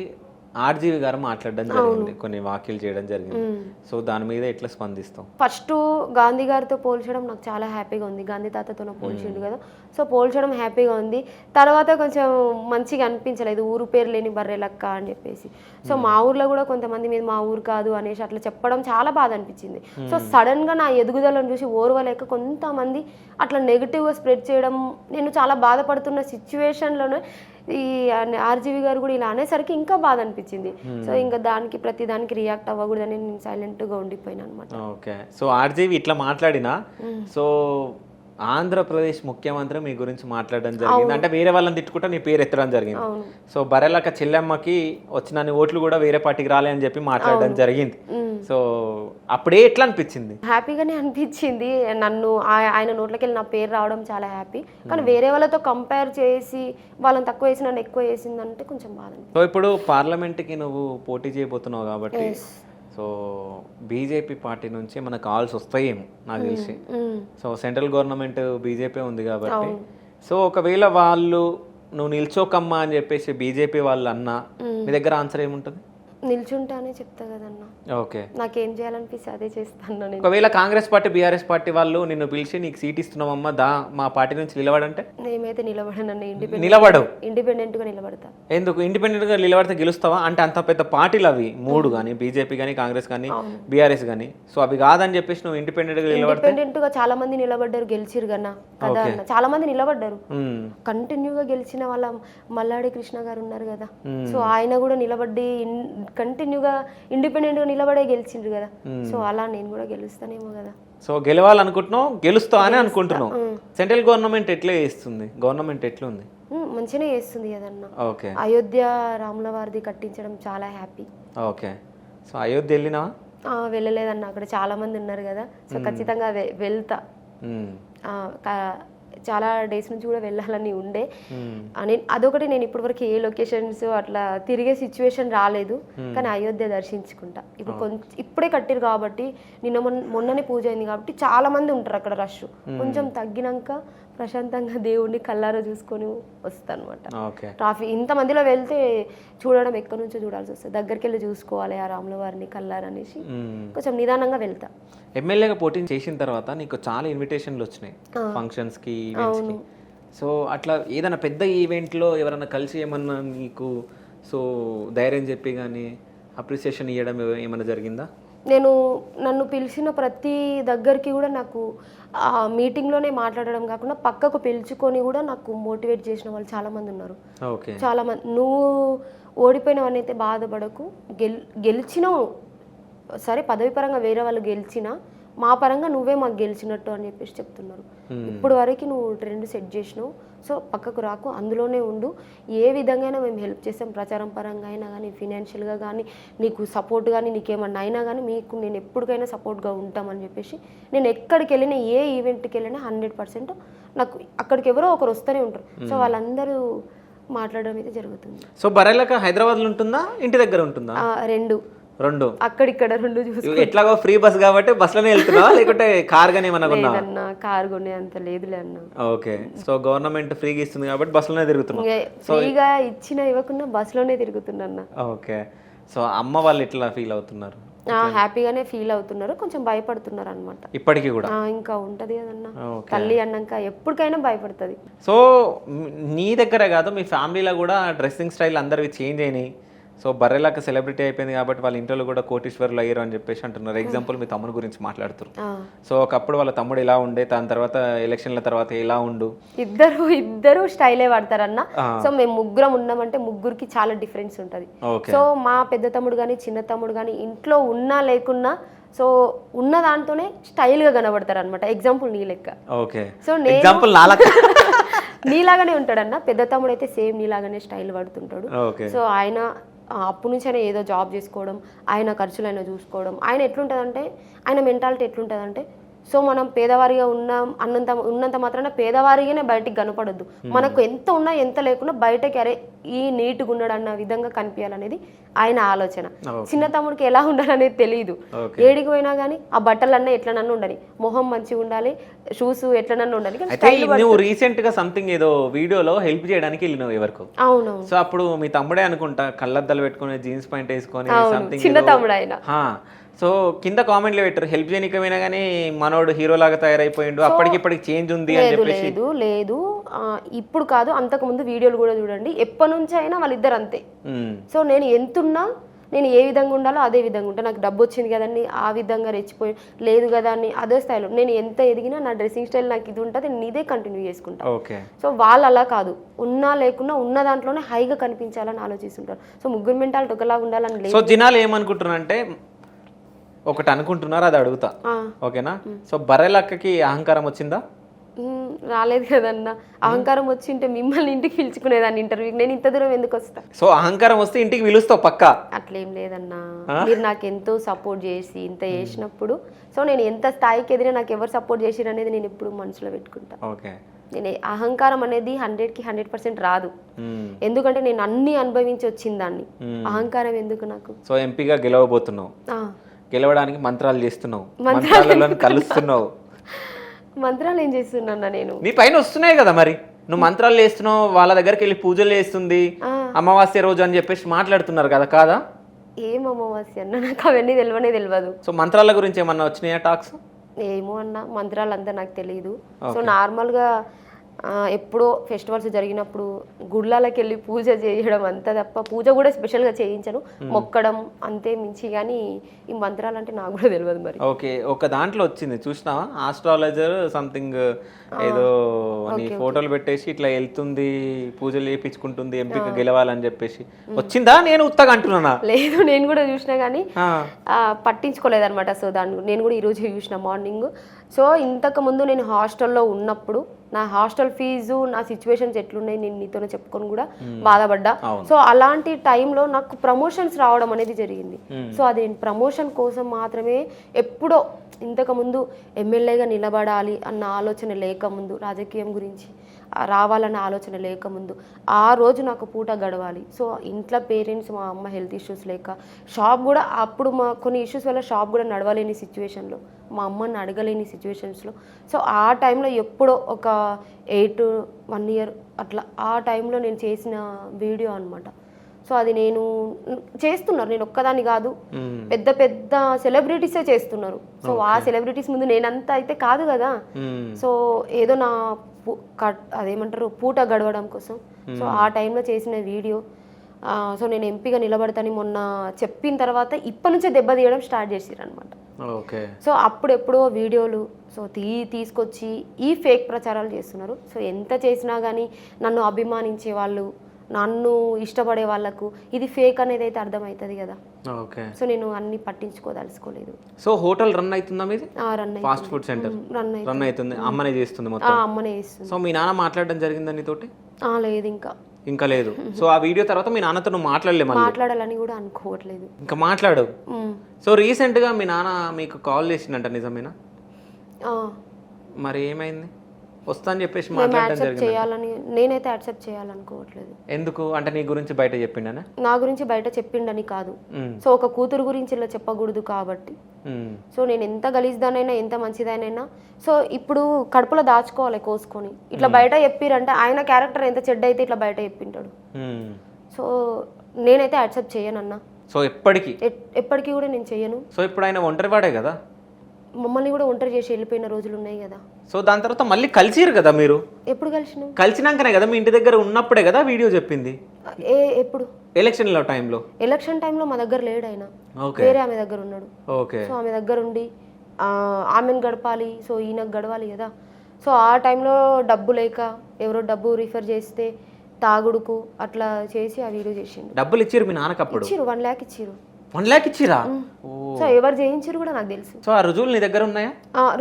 ఆర్జీవి గారు మాట్లాడడం జరిగింది, కొన్ని వ్యాఖ్యలు చేయడం జరిగింది. సో దాని మీద ఎట్లా స్పందిస్తాం? ఫస్ట్ గాంధీ గారితో పోల్చడం నాకు చాలా హ్యాపీగా ఉంది. గాంధీ తాతతో పోల్చిండు కదా, సో పోల్చడం హ్యాపీగా ఉంది. తర్వాత కొంచెం మంచిగా అనిపించలేదు, ఊరు పేరు లేని బర్రెలక్క అని చెప్పేసి. సో మా ఊర్లో కూడా కొంతమంది మీద మా ఊరు కాదు అనేసి అట్లా చెప్పడం చాలా బాధ అనిపించింది. సో సడన్గా నా ఎదుగుదలను చూసి ఓర్వలేక కొంతమంది అట్లా నెగిటివ్గా స్ప్రెడ్ చేయడం, నేను చాలా బాధపడుతున్న సిచ్యువేషన్లోనే ఈ ఆర్జీవి గారు కూడా ఇలా అనేసరికి ఇంకా బాధ అనిపించింది. సో ఇంకా ప్రతి దానికి రియాక్ట్ అవ్వకూడదని నేను సైలెంట్గా ఉండిపోయాను అనమాట. ఓకే, సో ఆర్జీవి ఇట్లా మాట్లాడినా, సో ఆంధ్రప్రదేశ్ ముఖ్యమంత్రి మీ గురించి మాట్లాడడం జరిగింది, అంటే వేరే వాళ్ళని తిట్టుకుంటా నీ పేరు ఎత్తడం జరిగింది. సో బర్రెలక్క చెల్లెమ్మకి వచ్చిన ఓట్లు కూడా వేరే పార్టీకి రాలే అని చెప్పి మాట్లాడడం జరిగింది. సో అప్పుడే ఎట్లా అనిపించింది? హ్యాపీగానే అనిపించింది. నన్ను ఆయన నోట్లోకి వెళ్ళి నా పేరు రావడం చాలా హ్యాపీ. కానీ వేరే వాళ్ళతో కంపేర్ చేసి వాళ్ళని తక్కువ వేసి నన్ను ఎక్కువ వేసిందంటే కొంచెం బాధ. సో ఇప్పుడు పార్లమెంట్కి నువ్వు పోటీ చేయబోతున్నావు కాబట్టి, సో బీజేపీ పార్టీ నుంచి మనకు కాల్స్ వస్తాయేమో నాకు తెలిసి. సో సెంట్రల్ గవర్నమెంట్ బీజేపీ ఉంది కాబట్టి, సో ఒకవేళ వాళ్ళు నువ్వు నిల్చోకమ్మా అని చెప్పేసి బీజేపీ వాళ్ళు అన్నా, మీ దగ్గర ఆన్సర్ ఏముంటుంది? నిల్చుంటానే చెప్తా కదన్నా. ఓకే, నాకేం చేయాలనిపిస్తే అదే చేస్తాను నేను. ఒకవేళ కాంగ్రెస్ పార్టీ బీఆర్ఎస్ పార్టీ వాళ్ళు నిన్ను పిలిచి నీకు సీట్ ఇస్తున్నామమ్మా దా మా పార్టీ నుంచి నిలబడంటే? నేమైతే నిలబడనన్నా, నిలబడవు. ఇండిపెండెంట్ గా నిలబడతా. ఎందుకు ఇండిపెండెంట్ గా నిలబడితే గెలుస్తావా? అంటే అంత పెద్ద పార్టీలు అవి 3 కానీ, బీజేపీ కానీ, కాంగ్రెస్ కానీ, బీఆర్ఎస్ కానీ. సో అవి కాదని చెప్పేసి నువ్వు ఇండిపెండెంట్ గా నిలబడితే? ఇండిపెండెంట్ గా చాలా మంది నిలబడ్డారు, గెలిచిరు కన్నా కదా అన్న. చాలా మంది నిలబడ్డారు, కంటిన్యూగా గెలిచిన వాళ్ళ మల్లాడి కృష్ణ గారు ఉన్నారు కదా. సో ఆయన కూడా నిలబడి కంటిన్యూగా ఇండిపెండెంట్ గా నిలబడే గెలిచిండ్రు కదా. సో అలా నేను కూడా గెలుస్తానేమో కదా. సో గెలవాలనుకుంటున్నావు, గెలుస్తావు అని అనుకుంటున్నావు. సెంట్రల్ గవర్నమెంట్ ఎట్లా చేస్తుంది? గవర్నమెంట్ ఎట్లా ఉంది? మంచిగానే చేస్తుంది కదన్న. ఓకే, అయోధ్య రాముల వారిది కట్టించడం చాలా హ్యాపీ. ఓకే, సో అయోధ్య వెళ్ళినావా? వెళ్ళలేదన్న, అక్కడ చాలా మంది ఉన్నారు కదా. సో ఖచ్చితంగా వెళ్తా. చాలా డేస్ నుంచి కూడా వెళ్ళాలని ఉండే. అదొకటి, నేను ఇప్పటివరకు ఏ లొకేషన్స్ అట్లా తిరిగే సిచ్యువేషన్ రాలేదు. కానీ అయోధ్య దర్శించుకుంటా. ఇప్పుడు ఇప్పుడే కట్టిరు కాబట్టి, మొన్ననే పూజ అయింది కాబట్టి చాలా మంది ఉంటారు అక్కడ. రష్ కొంచెం తగ్గినాక ప్రశాంతంగా దేవుడిని కల్లారా చూసుకొని వస్తాను అనమాట. ట్రాఫిక్ ఇంతమందిలో వెళ్తే చూడడం ఎక్కడి నుంచో చూడాల్సి వస్తుంది. దగ్గరికి వెళ్ళి చూసుకోవాలి ఆ రాముల వారిని కల్లారా అనేసి కొంచెం నిదానంగా వెళ్తా. ఎమ్మెల్యేగా పోటీ చేసిన తర్వాత నీకు చాలా ఇన్విటేషన్లు వచ్చినాయి ఫంక్షన్స్కి, ఈవెంట్స్కి. సో అట్లా ఏదైనా పెద్ద ఈవెంట్లో ఎవరైనా కలిసి ఏమన్నా నీకు సో ధైర్యం చెప్పి కానీ అప్రిసియేషన్ ఇవ్వడం ఏమైనా జరిగిందా? నన్ను పిలిచిన ప్రతి దగ్గరికి కూడా నాకు ఆ మీటింగ్లోనే మాట్లాడడం కాకుండా పక్కకు పిలుచుకొని కూడా నాకు మోటివేట్ చేసిన వాళ్ళు చాలామంది ఉన్నారు. చాలామంది, నువ్వు ఓడిపోయినవన్నీ అయితే బాధపడకు, గెలిచినావు సరే, పదవి పరంగా వేరే వాళ్ళు గెలిచినా మా పరంగా నువ్వే మాకు గెలిచినట్టు అని చెప్పేసి చెప్తున్నారు. ఇప్పుడు వరకు నువ్వు ట్రెండ్ సెట్ చేసినావు, సో పక్కకు రాకు, అందులోనే ఉండు. ఏ విధంగా మేము హెల్ప్ చేస్తాం, ప్రచారం పరంగా అయినా కానీ, ఫినాన్షియల్గా కానీ, నీకు సపోర్ట్ కానీ, నీకేమన్నా అయినా కానీ నేను ఎప్పటికైనా సపోర్ట్గా ఉంటామని చెప్పేసి, నేను ఎక్కడికి వెళ్ళినా, ఏ ఈవెంట్కి వెళ్ళినా 100% నాకు అక్కడికి ఎవరో ఒకరు వస్తూనే ఉంటారు. సో వాళ్ళందరూ మాట్లాడడం అయితే జరుగుతుంది. సో బర్రెలక్క హైదరాబాద్లో ఉంటుందా, ఇంటి దగ్గర ఉంటుందా? రెండు అక్కడిక్కడ రెండు చూసి. ఎట్లాగో ఫ్రీ బస్ కాబట్టి బస్సులోనే వెళ్తున్నావా లేకుంటే కార్ గానీ ఏమన్నా కొన్నావా? కార్ కొనే అంత లేదులే అన్న. ఓకే, సో గవర్నమెంట్ ఫ్రీగా ఇస్తుంది కాబట్టి బస్సులోనే తిరుగుతున్నా. ఫ్రీగా ఇచ్చినా బస్సులోనే తిరుగుతున్నా. ఓకే, సో అమ్మ వాళ్ళు ఎట్లా ఫీల్ అవుతున్నారు? హ్యాపీగానే ఫీల్ అవుతున్నారు, కొంచెం భయపడుతున్నారు అనమాట. ఇప్పటికీ కూడా ఇంకా ఉంటది కదన్నా, తల్లి అన్నాక ఎప్పటికైనా భయపడుతుంది. సో నీ దగ్గరే కాదు, మీ ఫ్యామిలీలో కూడా డ్రెస్సింగ్ స్టైల్ అందరివి చేంజ్ అయినాయి. సో బర్రెలక్క సెలబ్రిటీ అయిపోయింది కాబట్టి వాళ్ళ ఇంట్లో కూడా కోటీశ్వరులు అయ్యారు అని చెప్పేసి అంటున్నారు. ఎగ్జాంపుల్ మీ తమ్ముడు గురించి మాట్లాడుతారు. సో ఒకప్పుడు వాళ్ళ తమ్ముడు ఇలా ఉండే, దాని తర్వాత ఎలక్షన్ల తర్వాత ఇలా ఉండు. ఇద్దరు స్టైలే వాడతారన్న. సో మేము ముగ్గురం ఉన్నామంటే ముగ్గురికి చాలా డిఫరెన్స్ ఉంటది. సో మా పెద్ద తమ్ముడు కానీ చిన్న తమ్ముడు కానీ ఇంట్లో ఉన్నా లేకున్నా సో ఉన్న దాంతోనే స్టైల్ గా కనబడతారు అనమాట. ఎగ్జాంపుల్ నీ లెక్క. సో నీలాగానే ఉంటాడన్న. పెద్ద తమ్ముడు అయితే సేమ్ నీలాగానే స్టైల్ పడుతుంటాడు. సో ఆయన అప్పటి నుంచి ఆయన ఏదో జాబ్ చేసుకోవడం, ఆయన ఖర్చులు ఆయన చూసుకోవడం, ఆయన ఎట్లుంటుందంటే, ఆయన మెంటాలిటీ ఎట్లుంటుందంటే, సో మనం పేదవారిగా ఉన్నంత మాత్రాన పేదవారిగానే బయటికి కనపడొద్దు. మనకు ఎంత ఉన్నా ఎంత లేకున్నా బయటకి అరే ఈ నీట్గా ఉన్నాడు అన్న విధంగా కనిపించాలనేది ఆయన ఆలోచన. చిన్న తమ్ముడికి ఎలా ఉండాలనేది తెలియదు. ఏడికి పోయినా కానీ ఆ బట్టలన్నీ ఎట్లనన్నా ఉండాలి, మొహం మంచిగా ఉండాలి, షూస్ ఎట్లనన్నా ఉండాలి. నువ్వు రీసెంట్ గా సంథింగ్ ఏదో వీడియోలో హెల్ప్ చేయడానికి వెళ్ళినావు ఎవరికి? అవునవును. సో అప్పుడు మీ తమ్ముడే అనుకుంటా కళ్ళద్దాలు పెట్టుకుని జీన్స్ ప్యాంట్ వేసుకొని సంథింగ్ చిన్న తమ్ముడు ఆయన. సో కింద కామెంట్లు పెట్టారు హెల్ప్ చేయనికమైనా కానీ మనోడు హీరో లాగా తయారైపోయిండు, అప్పటికిప్పటికి చేంజ్ ఉంది అని చెప్పేసి. లేదు ఇప్పుడు కాదు, అంతకు ముందు వీడియోలు కూడా చూడండి, ఎప్పటి నుంచి అయినా వాళ్ళిద్దరు అంతే. సో నేను ఎంతున్నా నేను ఏ విధంగా ఉండాలో అదే విధంగా ఉంటా. నాకు డబ్బు వచ్చింది కదండి ఆ విధంగా రెచ్చిపోయి లేదు కదా అని అదే స్థాయిలో నేను ఎంత ఎదిగినా నా డ్రెస్సింగ్ స్టైల్ నాకు ఇది ఉంటుంది, నేను ఇదే కంటిన్యూ చేసుకుంటా. సో వాళ్ళు అలా కాదు, ఉన్నా లేకున్నా ఉన్న దాంట్లోనే హైగా కనిపించాలని ఆలోచిస్తుంటారు. సో ముగ్గురు మెంటాలిటీ ఒకలా ఉండాలని లేదు. సో జనాలు ఏమనుకుంటున్నారంటే ఒకటి అనుకుంటున్నారు, అది అడుగుతా ఓకేనా? సో బర్రెలక్కకి అహంకారం వచ్చిందా? రాలేదు కదన్నా. అహంకారం వచ్చింటే మిమ్మల్ని ఇంటికి పిలుచుకునేదాన్ని ఇంటర్వ్యూకి, నేను ఇంత దూరం ఎందుకు వస్తా? సో అహంకారం వస్తే ఇంటికి పిలుస్తావు పక్కా? అట్లేం లేదన్నా, మీరు నాకు ఎంతో సపోర్ట్ చేసి ఇంత చేసినప్పుడు సో నేను ఎంత స్థాయికి ఎదిరినా నాకు ఎవరు సపోర్ట్ చేసిరు అనేది నేను ఎప్పుడు మనసులో పెట్టుకుంటా. ఓకే. నేను అహంకారం అనేది 100కి 100% రాదు, ఎందుకంటే నేను అన్ని అనుభవించి వచ్చింది దాన్ని. అహంకారం ఎందుకు నాకు? సో ఎంపీగా గెలవబోతున్నావు, గెలవడానికి మంత్రాలు చేస్తున్నావు, మంత్రాలను కలుస్తున్నావు. మంత్రాలు ఏం చేస్తున్నా? నేను నీ పైన వస్తున్నాయి కదా, మరి నువ్వు మంత్రాలు చేస్తున్నావు, వాళ్ళ దగ్గరికి వెళ్ళి పూజలు చేస్తుంది, అమావాస్య రోజు అని చెప్పేసి మాట్లాడుతున్నారు కదా, కాదా? ఏం అమావాస్య అన్న, నాకు అవన్నీ తెలియదు. సో మంత్రాల గురించి ఏమన్నా వచ్చినాయా టాక్స్? ఏమో అన్న, మంత్రాలు అంతా నాకు తెలియదు. సో నార్మల్గా ఎప్పుడో ఫెస్టివల్స్ జరిగినప్పుడు గుళ్ళకి వెళ్ళి పూజ చేయడం అంతా తప్ప, పూజ కూడా స్పెషల్గా చేయించను, మొక్కడం అంతే మించి. కానీ ఈ మంత్రాలు అంటే నాకు కూడా తెలియదు. మరి ఓకే, ఒక దాంట్లో వచ్చింది చూసినావా, ఆస్ట్రాలజర్ సంథింగ్ ఏదో నీ ఫోటోలు పెట్టేసి ఇట్లా వెళ్తుంది, పూజలు చేయించుకుంటుంది ఎంపిక గెలవాలని చెప్పేసి వచ్చిందా? నేను ఉత్తగా అంటున్నానా? లేదు, నేను కూడా చూసినా కానీ పట్టించుకోలేదన్నమాట. సో దాన్ని నేను కూడా ఈరోజు చూసిన మార్నింగ్. సో ఇంతకు ముందు నేను హాస్టల్లో ఉన్నప్పుడు నా హాస్టల్ ఫీజు నా సిచ్యువేషన్స్ ఎట్లున్నాయి నేను నీతోనే చెప్పుకొని కూడా బాధపడ్డా. సో అలాంటి టైంలో నాకు ప్రమోషన్స్ రావడం అనేది జరిగింది. సో అది ప్రమోషన్ కోసం మాత్రమే ఎప్పుడో ఇంతకుముందు ఎమ్మెల్యేగా నిలబడాలి అన్న ఆలోచన లేకముందు, రాజకీయం గురించి రావాలన్న ఆలోచన లేకముందు ఆ రోజు నాకు పూట గడవాలి. సో ఇంట్లో పేరెంట్స్, మా అమ్మ హెల్త్ ఇష్యూస్ లేక షాప్ కూడా అప్పుడు మా కొన్ని ఇష్యూస్ వల్ల షాప్ కూడా నడవలేని సిచ్యువేషన్లో, మా అమ్మని అడగలేని సిచ్యువేషన్స్లో. సో ఆ టైంలో ఎప్పుడో ఒక 1 year అట్లా ఆ టైంలో నేను చేసిన వీడియో అనమాట. సో అది నేను చేస్తున్నారు, నేను ఒక్కదాన్ని కాదు, పెద్ద పెద్ద సెలబ్రిటీసే చేస్తున్నారు. సో ఆ సెలబ్రిటీస్ ముందు నేనంతా అయితే కాదు కదా. సో ఏదో నా అదేమంటారు పూట గడవడం కోసం సో ఆ టైంలో చేసిన వీడియో. సో నేను ఎంపీగా నిలబడతాను మొన్న చెప్పిన తర్వాత ఇప్పటి నుంచే దెబ్బ తీయడం స్టార్ట్ చేసారు అనమాట. సో అప్పుడెప్పుడో వీడియోలు సో తీసుకొచ్చి ఈ ఫేక్ ప్రచారాలు చేస్తున్నారు. సో ఎంత చేసినా కానీ నన్ను అభిమానించే వాళ్ళు, నన్ను ఇష్టపడే వాళ్ళకు ఇది ఫేక్ అనేది అయితే అర్థమవుతుంది కదా. సో నేను అన్ని పట్టించుకోదలుచుకోలేదు. సో హోటల్ రన్ అవుతుందా మీది? Run fast food centre run అవుతుంది, అమ్మనే చేస్తుంది మొత్తం? అమ్మనే చేస్తుంది. సో మీ నాన్న మాట్లాడడం జరిగిందా నీతోటి? లేదు, ఇంకా లేదు. సో ఆ వీడియో తర్వాత మీ నాన్నతో నువ్వు మాట్లాడాలని కూడా అనుకోవట్లేదు, ఇంకా మాట్లాడు. సో రీసెంట్ గా మీ నాన్న మీకు కాల్ చేసిందంట, నిజమేనా? మరి ఏమైంది? వస్తా అని చెప్పేసి మాట్లాడడం జరిగింది. నేనైతే యాక్సెప్ట్ చేయాలనుకోవట్లేదు. ఎందుకు అంటే నీ గురించి బయట చెప్పిండనా? నా గురించి బయట చెప్పిండని కాదు, సో ఒక కూతురు గురించి ఇలా చెప్పకూడదు కాబట్టి. సో నేను ఎంత గలీజ్దానైనా ఎంత మంచిదానైనా సో ఇప్పుడు కడుపులో దాచుకోవాలి కోసుకొని. ఇట్లా బయట చెప్పిరంటే ఆయన క్యారెక్టర్ ఎంత చెడ్డ అయితే ఇట్లా బయట చెప్పింటాడు. సో నేనైతే యాక్సెప్ట్ చేయనన్నా. సో ఎప్పటికీ కూడా నేను చెయ్యను. సో ఇప్పుడు ఆయన ఒంటరివాడే కదా, మమ్మల్ని కూడా ఒంటరి చేసి వెళ్ళిపోయిన రోజులు ఉన్నాయి కదా. సో దాని తర్వాత మళ్ళీ కలిసిరు కదా మీరు? ఎప్పుడు కలిసినాం? కలిసినాకనే కదా, మీ ఇంటి దగ్గర ఉన్నప్పుడే కదా వీడియో చెప్పింది. ఎప్పుడు? ఎలక్షన్ టైంలో మా దగ్గర లేడు ఆయన, వేరే ఆమె దగ్గర ఉన్నాడు. సో ఆమె దగ్గర ఉండి ఆమెను గడపాలి, సో ఈయనకు గడవాలి కదా. సో ఆ టైంలో డబ్బు లేక ఎవరో డబ్బు రిఫర్ చేస్తే తాగుడుకు అట్లా చేసి ఆ వీడియో చేసిండు. డబ్బులు ఇచ్చిరు మీ నాన్నకి? అప్పుడు 1 lakh ఇచ్చిరు. 1 lakh ఇచ్చిరా? సో ఎవరు చేయించారు కూడా నాకు తెలుసు. సో ఆ రుజువులు నీ దగ్గర ఉన్నాయా?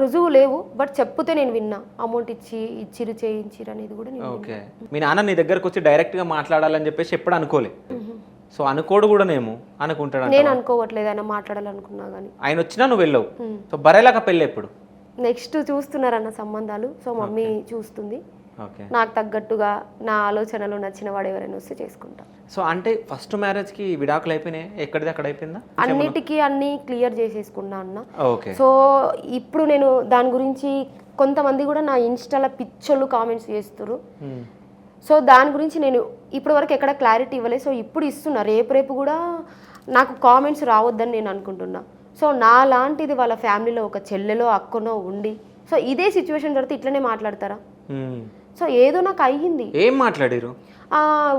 రుజువు లేవు, బట్ చెప్తే నేను విన్నా. అమౌంట్ ఇచ్చిరు చేయించిరు అనేది కూడా నేను. ఓకే. మీ నాన్న నీ దగ్గరకు వచ్చి డైరెక్ట్ గా మాట్లాడాలని చెప్పేసి ఎప్పుడు అనుకోలే? సో అనుకోడు కూడా అనుకుంటాడు? నేను అనుకోవట్లేదు, ఆయన మాట్లాడాలనుకున్నా కానీ. ఆయన వచ్చినా నువ్వు వెళ్ళవు. సో బర్రెలక్క పెళ్ళి ఎప్పుడు? నెక్స్ట్ చూస్తున్నారన్న సంబంధాలు. సో మమ్మీ చూస్తుంది. ఓకే. నాకు తగ్గట్టుగా నా ఆలోచనలు నచ్చిన వాడు ఎవరైనా వస్తే చేసుకుంటా. సో అంటే ఫస్ట్ మ్యారేజ్కి విడాకులు అయిపోయినాయి, ఎక్కడిది అక్కడ అయిపోయిందా? అన్నిటికీ అన్ని క్లియర్ చేసేసుకున్నా అన్న. ఓకే. సో ఇప్పుడు నేను దాని గురించి కొంతమంది కూడా నా ఇన్స్టాలో పిచ్చోళ్ళు కామెంట్స్ చేస్తారు. సో దాని గురించి నేను ఇప్పటి వరకు ఎక్కడ క్లారిటీ ఇవ్వలేదు. సో ఇప్పుడు ఇస్తున్నా. రేపు కూడా నాకు కామెంట్స్ రావద్దని నేను అనుకుంటున్నా. సో నా లాంటిది వాళ్ళ ఫ్యామిలీలో ఒక చెల్లెలో అక్కనో ఉండి సో ఇదే సిచ్యువేషన్ జరిగితే ఇట్లనే మాట్లాడతారా? సో ఏదో నాకు అయ్యింది. ఏం మాట్లాడారు?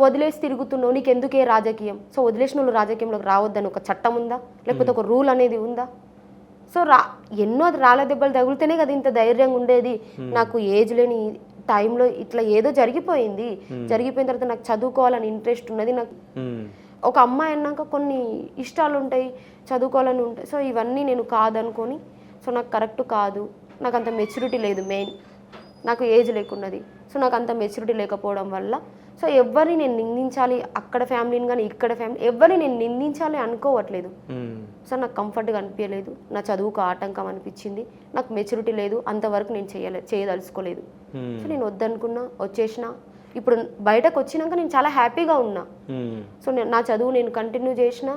వదిలేసి తిరుగుతున్నావు, నీకు ఎందుకే రాజకీయం? సో వదిలేసిన వాళ్ళు రాజకీయంలోకి రావద్దని ఒక చట్టం ఉందా? లేకపోతే ఒక రూల్ అనేది ఉందా? సో ఎన్నో రాళ్ళ దెబ్బలు తగిలితేనే కదా ఇంత ధైర్యంగా ఉండేది. నాకు ఏజ్ లేని టైంలో ఇట్లా ఏదో జరిగిపోయింది. జరిగిపోయిన తర్వాత నాకు చదువుకోవాలని ఇంట్రెస్ట్ ఉన్నది. నాకు ఒక అమ్మాయి అన్నాక కొన్ని ఇష్టాలు ఉంటాయి, చదువుకోవాలని ఉంటాయి. సో ఇవన్నీ నేను కాదనుకొని సో నాకు కరెక్ట్ కాదు, నాకు అంత మెచ్యూరిటీ లేదు. మెయిన్ నాకు ఏజ్ లేకున్నది. సో నాకు అంత మెచ్యూరిటీ లేకపోవడం వల్ల సో ఎవరిని నేను నిందించాలి, అక్కడ ఫ్యామిలీని కానీ ఇక్కడ ఫ్యామిలీ ఎవరిని నేను నిందించాలి అనుకోవట్లేదు. సో నాకు కంఫర్ట్గా అనిపించలేదు, నా చదువుకు ఆటంకం అనిపించింది, నాకు మెచ్యూరిటీ లేదు, అంతవరకు నేను చేయదలుచుకోలేదు. సో నేను వద్దనుకున్నా, వచ్చేసిన. ఇప్పుడు బయటకు వచ్చినాక నేను చాలా హ్యాపీగా ఉన్నా. సో నా చదువు నేను కంటిన్యూ చేసిన.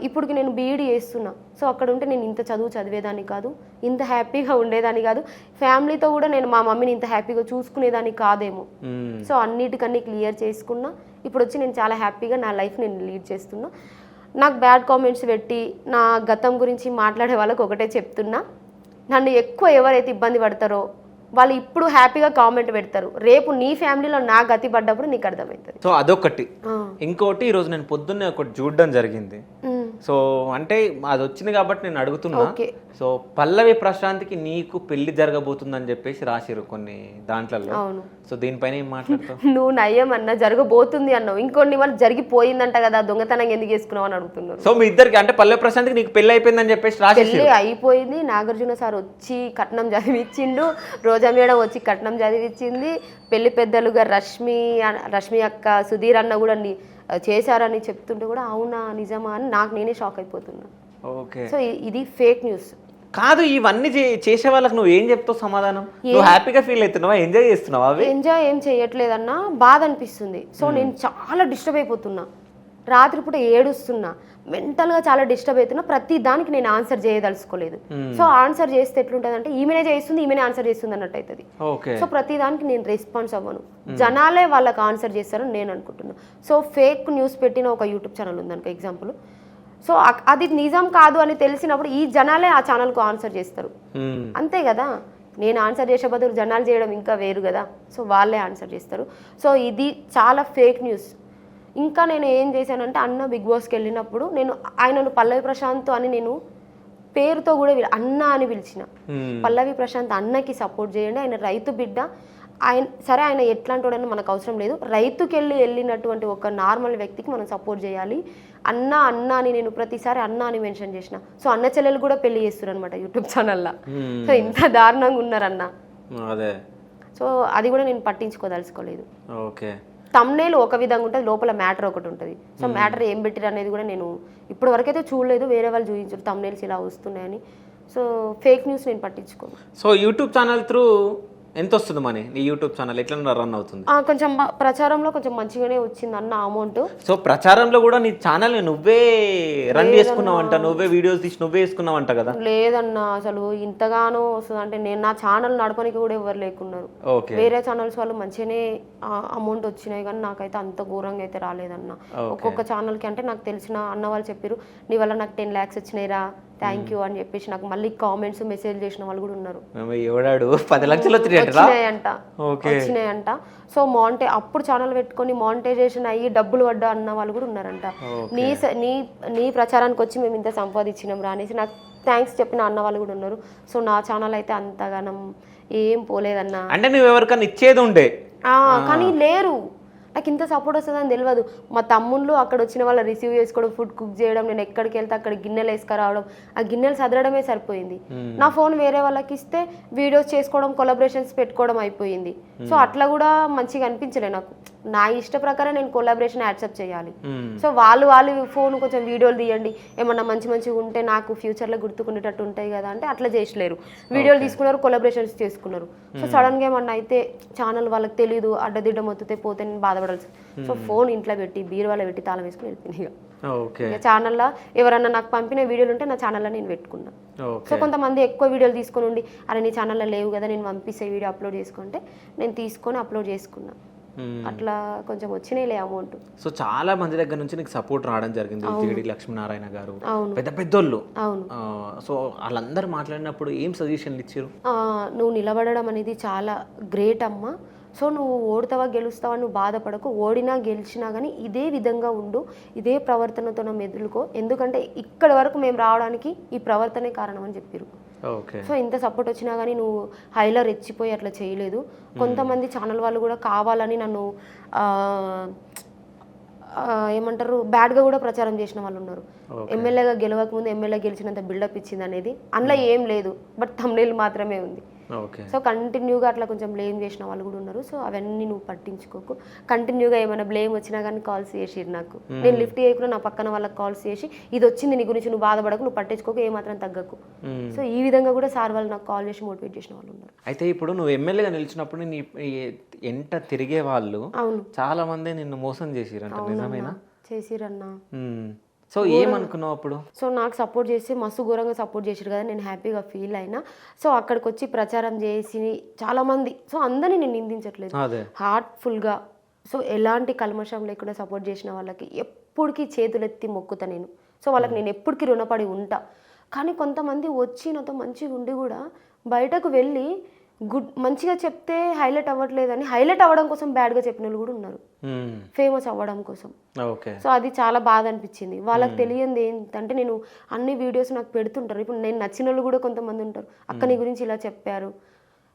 ఇప్పటికి నేను బీఈడీ చేస్తున్నా. సో అక్కడ ఉంటే నేను ఇంత చదువు చదివేదాన్ని కాదు, ఇంత హ్యాపీగా ఉండేదాన్ని కాదు, ఫ్యామిలీతో కూడా నేను మా మమ్మీని ఇంత హ్యాపీగా చూసుకునేదాన్ని కాదేమో. సో అన్నిటికన్నీ క్లియర్ చేసుకున్నా. ఇప్పుడు వచ్చి నేను చాలా హ్యాపీగా నా లైఫ్ నేను లీడ్ చేస్తున్నా. నాకు బ్యాడ్ కామెంట్స్ పెట్టి నా గతం గురించి మాట్లాడే వాళ్ళకి ఒకటే చెప్తున్నా, నన్ను ఎక్కువ ఎవరైతే ఇబ్బంది పడతారో వాళ్ళు ఇప్పుడు హ్యాపీగా కామెంట్ పెడతారు, రేపు నీ ఫ్యామిలీలో నా గతి పడ్డప్పుడు నీకు అర్థమవుతుంది. సో అదొకటి. ఇంకోటి ఈరోజు నేను పొద్దున్నే ఒకటి చూడడం జరిగింది. సో అంటే అది వచ్చింది కాబట్టి నేను అడుగుతున్నా. సో పల్లవి ప్రశాంత్కి నీకు పెళ్లి జరగబోతుందని చెప్పేసి రాసిరు కొన్ని దాంట్లలో. సో దీనిపైన ఏం మాట్లాడతావు? నువ్వు నయ్యం అన్న జరగబోతుంది అన్నావు, ఇంకొన్ని వాళ్ళు జరిగిపోయిందంట కదా, దొంగతనం ఎందుకు చేసుకున్నావు అని అడుగుతున్నారు. సో మీ ఇద్దరికి అంటే పల్లవి ప్రశాంత్కి నీకు పెళ్లి అయిపోయిందని చెప్పేసి రాసి. పెళ్లి అయిపోయింది. నాగార్జున సార్ వచ్చి కట్నం చదివిచ్చిండు, రోజా మేడం వచ్చి కట్నం చదివిచ్చింది, పెళ్లి పెద్దలుగా రష్మి అక్క, సుధీర్ అన్న కూడా చేశారని చెప్తుంటే కూడా అవునా నిజమా అని నాకు నేనే షాక్ అయిపోతున్నా. ఓకే. సో ఇది ఫేక్ న్యూస్ కాదు. ఇవన్నీ చేసే వాళ్ళకి నువ్వు ఏం చెప్తావు సమాధానం? నువ్వు హ్యాపీగా ఫీల్ అవుతున్నావా, ఎంజాయ్ చేస్తున్నావా? అవి ఎంజాయ్ ఏం చేయట్లేదన్నా, బాధ అనిపిస్తుంది. సో నేను చాలా డిస్టర్బ్ అయిపోతున్నా, రాత్రిపూట ఏడుస్తున్నా, మెంటల్గా చాలా డిస్టర్బ్ అవుతున్నా. ప్రతి దానికి నేను ఆన్సర్ చేయదలుచుకోలేదు. సో ఆన్సర్ చేస్తే ఎట్లుంటుంది అంటే ఈమెనే చేస్తుంది, ఈమెనే ఆన్సర్ చేస్తుంది అన్నట్టు అవుతుంది. సో ప్రతి దానికి నేను రెస్పాన్స్ అవ్వను, జనాలే వాళ్ళకి ఆన్సర్ చేస్తారని నేను అనుకుంటున్నాను. సో ఫేక్ న్యూస్ పెట్టిన ఒక యూట్యూబ్ ఛానల్ ఉంది అనుకో ఎగ్జాంపుల్. సో అది నిజం కాదు అని తెలిసినప్పుడు ఈ జనాలే ఆ ఛానల్కు ఆన్సర్ చేస్తారు. అంతే కదా, నేను ఆన్సర్ చేసే బదులు జనాలు చేయడం ఇంకా వేరు కదా. సో వాళ్ళే ఆన్సర్ చేస్తారు. సో ఇది చాలా ఫేక్ న్యూస్. ఇంకా నేను ఏం చేశానంటే అన్న బిగ్ బాస్కి వెళ్ళినప్పుడు నేను ఆయనను పల్లవి ప్రశాంత్ అని నేను పేరుతో కూడా అన్న అని పిలిచిన. పల్లవి ప్రశాంత్ అన్నకి సపోర్ట్ చేయండి, ఆయన రైతు బిడ్డ, ఆయన ఎట్లాంటి వాడని మనకు అవసరం లేదు, రైతుకి వెళ్ళినటువంటి ఒక నార్మల్ వ్యక్తికి మనం సపోర్ట్ చేయాలి. అన్న అని నేను ప్రతిసారి అన్న అని మెన్షన్ చేసిన. సో అన్న చెల్లెలు కూడా పెళ్లి చేస్తున్నారు అనమాట యూట్యూబ్ ఛానల్లో. సో ఇంత దారుణంగా ఉన్నారన్న. సో అది కూడా నేను పట్టించుకోదలుచుకోలేదు. ఓకే. తమ్నేల్ ఒక విధంగా ఉంటుంది, లోపల మ్యాటర్ ఒకటి ఉంటుంది. సో మ్యాటర్ ఏం పెట్టిరు అనేది కూడా నేను ఇప్పటి వరకైతే చూడలేదు, వేరే వాళ్ళు చూపించారు తమ్నేల్స్ ఇలా వస్తున్నాయని. సో ఫేక్ న్యూస్ నేను పట్టించుకోను. సో యూట్యూబ్ ఛానల్ త్రూ ఎంత వస్తుంది మనీ? నీ యూట్యూబ్ ఛానల్ ఎట్లా రన్ అవుతుంది? కొంచెం ప్రచారంలో కొంచెం మంచిగానే వచ్చింది అన్న అమౌంట్. సో ప్రచారంలో కూడా నీ ఛానల్ నువ్వే రన్ చేసుకున్నావంట, నువ్వే వీడియోస్ తీసి నువ్వే వేసుకున్నావంట కదా? లేదన్నా, అసలు ఇంతగానో వస్తుంది అంటే నేను నా ఛానల్ నడపడానికి కూడా ఎవరు లేకున్నారు. వేరే ఛానల్స్ వాళ్ళు మంచిగానే అమౌంట్ వచ్చినాయి కానీ నాకైతే అంత ఘోరంగా అయితే రాలేదన్న. ఒక్కొక్క ఛానల్కి అంటే నాకు తెలిసిన అన్న వాళ్ళు చెప్పారు, నీ వల్ల నాకు 10 lakhs వచ్చినాయిరా, థ్యాంక్ యూ అని చెప్పేసి నాకు మళ్ళీ కామెంట్స్ మెసేజ్ చేసిన వాళ్ళు కూడా ఉన్నారు. 10 లక్షలు వచ్చినాయంట. సో అప్పుడు ఛానల్ పెట్టుకొని మానిటైజేషన్ అయ్యి డబ్బులు పడ్డా అన్న వాళ్ళు కూడా ఉన్నారంట. నీ ప్రచారానికి వచ్చి మేము ఇంత సంపాదించినాం రా అనేసి నాకు థ్యాంక్స్ చెప్పిన అన్న వాళ్ళు కూడా ఉన్నారు. సో నా ఛానల్ అయితే అంతగానం ఏం పోలేదన్నా. అంటే నువ్వు ఎవరికన్నా ఇచ్చేది ఉండే కానీ లేరు, నాకు ఇంత సపోర్ట్ వస్తుందని తెలియదు. మా తమ్ముళ్ళు అక్కడ వచ్చిన వాళ్ళు రిసీవ్ చేసుకోవడం, ఫుడ్ కుక్ చేయడం, నేను ఎక్కడికి వెళ్తే అక్కడ గిన్నెలు వేసుకురావడం, ఆ గిన్నెలు సదరడమే సరిపోయింది. నా ఫోన్ వేరే వాళ్ళకి ఇస్తే వీడియోస్ చేసుకోవడం, కొలాబరేషన్స్ పెట్టుకోవడం అయిపోయింది. సో అట్లా కూడా మంచిగా అనిపించలే నాకు. నా ఇష్ట ప్రకారం నేను కొలాబరేషన్ యాక్సెప్ట్ చేయాలి. సో వాళ్ళు ఫోన్ కొంచెం వీడియోలు తీయండి, ఏమన్నా మంచిగా ఉంటే నాకు ఫ్యూచర్లో గుర్తుకునేటట్టు ఉంటాయి కదా అంటే అట్లా చేసలేరు. వీడియోలు తీసుకున్నారు, కొలాబరేషన్స్ చేసుకున్నారు. సో సడన్గా ఏమన్నా అయితే ఛానల్ వాళ్ళకి తెలియదు, అడ్డదిడ్డ మొత్తుతే పోతే నేను బాధపడాల్సి. సో ఫోన్ ఇంట్లో పెట్టి బీరువాలో పెట్టి తాళం వేసుకుని వెళ్ళిపోయింది. ఇక ఛానల్లో ఎవరన్నా నాకు పంపిన వీడియోలు ఉంటే నా ఛానల్లో నేను పెట్టుకున్నా. సో కొంతమంది ఎక్కువ వీడియోలు తీసుకొని ఉండి అరే నీ ఛానల్లో లేవు కదా నేను పంపిస్తే వీడియో అప్లోడ్ చేసుకుంటే నేను తీసుకొని అప్లోడ్ చేసుకున్నా. అట్లా కొంచెం వచ్చినాయిలే అమౌంట్. సో చాలా మంది దగ్గర నుంచి నీకు సపోర్ట్ రావడం జరిగింది. జేడి లక్ష్మీనారాయణ గారు పెద్ద పెద్దోళ్ళు. అవును. సో వాళ్ళందరూ మాట్లాడినప్పుడు ఏం సజెషన్లు ఇచ్చారు? నువ్వు నిలబడడం అనేది చాలా గ్రేట్ అమ్మా. సో నువ్వు ఓడతావా గెలుస్తావా నువ్వు బాధపడకు, ఓడినా గెలిచినా కానీ ఇదే విధంగా ఉండు, ఇదే ప్రవర్తనతో మెదులుకో, ఎందుకంటే ఇక్కడ వరకు మేము రావడానికి ఈ ప్రవర్తనే కారణం అని చెప్పారు. సో ఇంత సపోర్ట్ వచ్చినా కానీ నువ్వు హైలో రెచ్చిపోయి అట్లా చేయలేదు. కొంతమంది ఛానల్ వాళ్ళు కూడా కావాలని నన్ను ఏమంటారు బ్యాడ్గా కూడా ప్రచారం చేసిన వాళ్ళు ఉన్నారు. ఎమ్మెల్యేగా గెలవకముందు ఎమ్మెల్యే గెలిచినంత బిల్డప్ ఇచ్చింది అనేది అందులో ఏం లేదు, బట్ థంబ్నెయిల్ మాత్రమే ఉంది. సో కంటిన్యూగా అట్లా కొంచెం బ్లేమ్ చేసిన వాళ్ళు కూడా ఉన్నారు. సో అవన్నీ నువ్వు పట్టించుకోకు. కంటిన్యూగా ఏమైనా బ్లేమ్ వచ్చినా కానీ కాల్స్ చేసిరు నాకు, నేను లిఫ్ట్ చేయకుండా నా పక్కన వాళ్ళకి కాల్స్ చేసి ఇది వచ్చింది నీ గురించి నువ్వు బాధపడకు, నువ్వు పట్టించుకోకు, ఏమాత్రం తగ్గకు. సో ఈ విధంగా కూడా సార్ వాళ్ళు నాకు కాల్ చేసి మోటివేట్ చేసిన వాళ్ళు ఉన్నారు. అయితే ఇప్పుడు నువ్వు ఎమ్మెల్యేగా నిలిచినప్పుడు నీ ఎంట తిరిగే వాళ్ళు చాలా మంది నిన్ను మోసం చేసిరంట, నిజమేనా? చేసిరన్నా. సో ఏమనుకున్నావు అప్పుడు? సో నాకు సపోర్ట్ చేసి మస్తు ఘోరంగా సపోర్ట్ చేసారు కదా, నేను హ్యాపీగా ఫీల్ అయినా. సో అక్కడికి వచ్చి ప్రచారం చేసి చాలా మంది, సో అందరినీ నేను నిందించట్లేదు, హార్ట్ఫుల్గా సో ఎలాంటి కల్మషం లేకుండా సపోర్ట్ చేసిన వాళ్ళకి ఎప్పటికీ చేతులెత్తి మొక్కుతా నేను. సో వాళ్ళకి నేను ఎప్పటికీ రుణపడి ఉంటా. కానీ కొంతమంది వచ్చి నాతో మంచిగా ఉండి కూడా బయటకు వెళ్ళి మంచిగా చెప్తే హైలైట్ అవ్వట్లేదని హైలైట్ అవ్వడం కోసం బ్యాడ్గా చెప్పిన వాళ్ళు కూడా ఉన్నారు, ఫేమస్ అవ్వడం కోసం. సో అది చాలా బాధ అనిపించింది. వాళ్ళకి తెలియంది ఏంటంటే నేను అన్ని వీడియోస్ నాకు పెడుతుంటారు, ఇప్పుడు నేను నచ్చిన వాళ్ళు కూడా కొంతమంది ఉంటారు, అక్క నీ గురించి ఇలా చెప్పారు.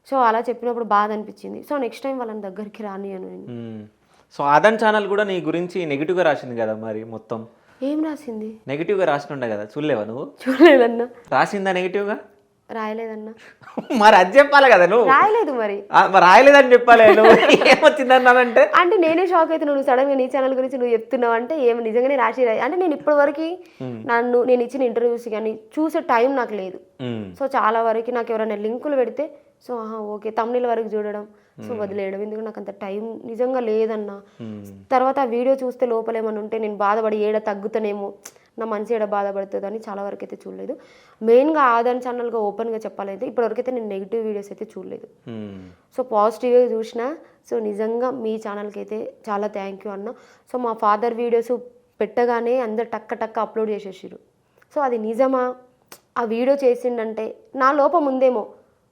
సో అలా చెప్పినప్పుడు బాధ అనిపించింది. సో నెక్స్ట్ టైం వాళ్ళని దగ్గరికి రానియను నేను. సో ఆదన్ ఛానల్ కూడా నీ గురించి నెగిటివ్గా రాసింది కదా, మరి మొత్తం ఏం రాసింది? నెగిటివ్గా రాసినుండే కదా, చూడలేవా నువ్వు? చూడలేదన్నా. రాసిందా నెగిటివ్గా? రాయలేదన్నా. మరి అది చెప్పాలి కదా నువ్వు. రాయలేదు మరి రాయలేదని చెప్పాలి. నువ్వు ఏమొచ్చిందన్నానంటే అంటే నేనే షాక్ అయితే, నువ్వు సడన్ గా నీ ఛానల్ గురించి నువ్వు చెప్తున్నావు అంటే ఏమి నిజంగానే రాసి అంటే నేను ఇప్పటి వరకు నేను ఇచ్చిన ఇంటర్వ్యూస్ కానీ చూసే టైం నాకు లేదు. సో చాలా వరకు నాకు ఎవరైనా లింకులు పెడితే సో ఓకే తమిళ వరకు చూడడం, సో వదిలేయడం, ఎందుకంటే నాకు అంత టైం నిజంగా లేదన్నా. తర్వాత ఆ వీడియో చూస్తే లోపల ఏమన్నా ఉంటే నేను బాధపడి ఏడ తగ్గుతానేమో, నా మనసు ఏడ బాధపడుతుందని చాలా వరకు అయితే చూడలేదు. మెయిన్గా ఆదాన్ ఛానల్గా ఓపెన్గా చెప్పాలైతే ఇప్పటివరకు అయితే నేను నెగిటివ్ వీడియోస్ అయితే చూడలేదు. సో పాజిటివ్గా చూసిన. సో నిజంగా మీ ఛానల్కి అయితే చాలా థ్యాంక్ యూ అన్న. సో మా ఫాదర్ వీడియోస్ పెట్టగానే అందరు టక్క అప్లోడ్ చేసేసారు. సో అది నిజమా, ఆ వీడియో చేసిండంటే నా లోపం ఉందేమో,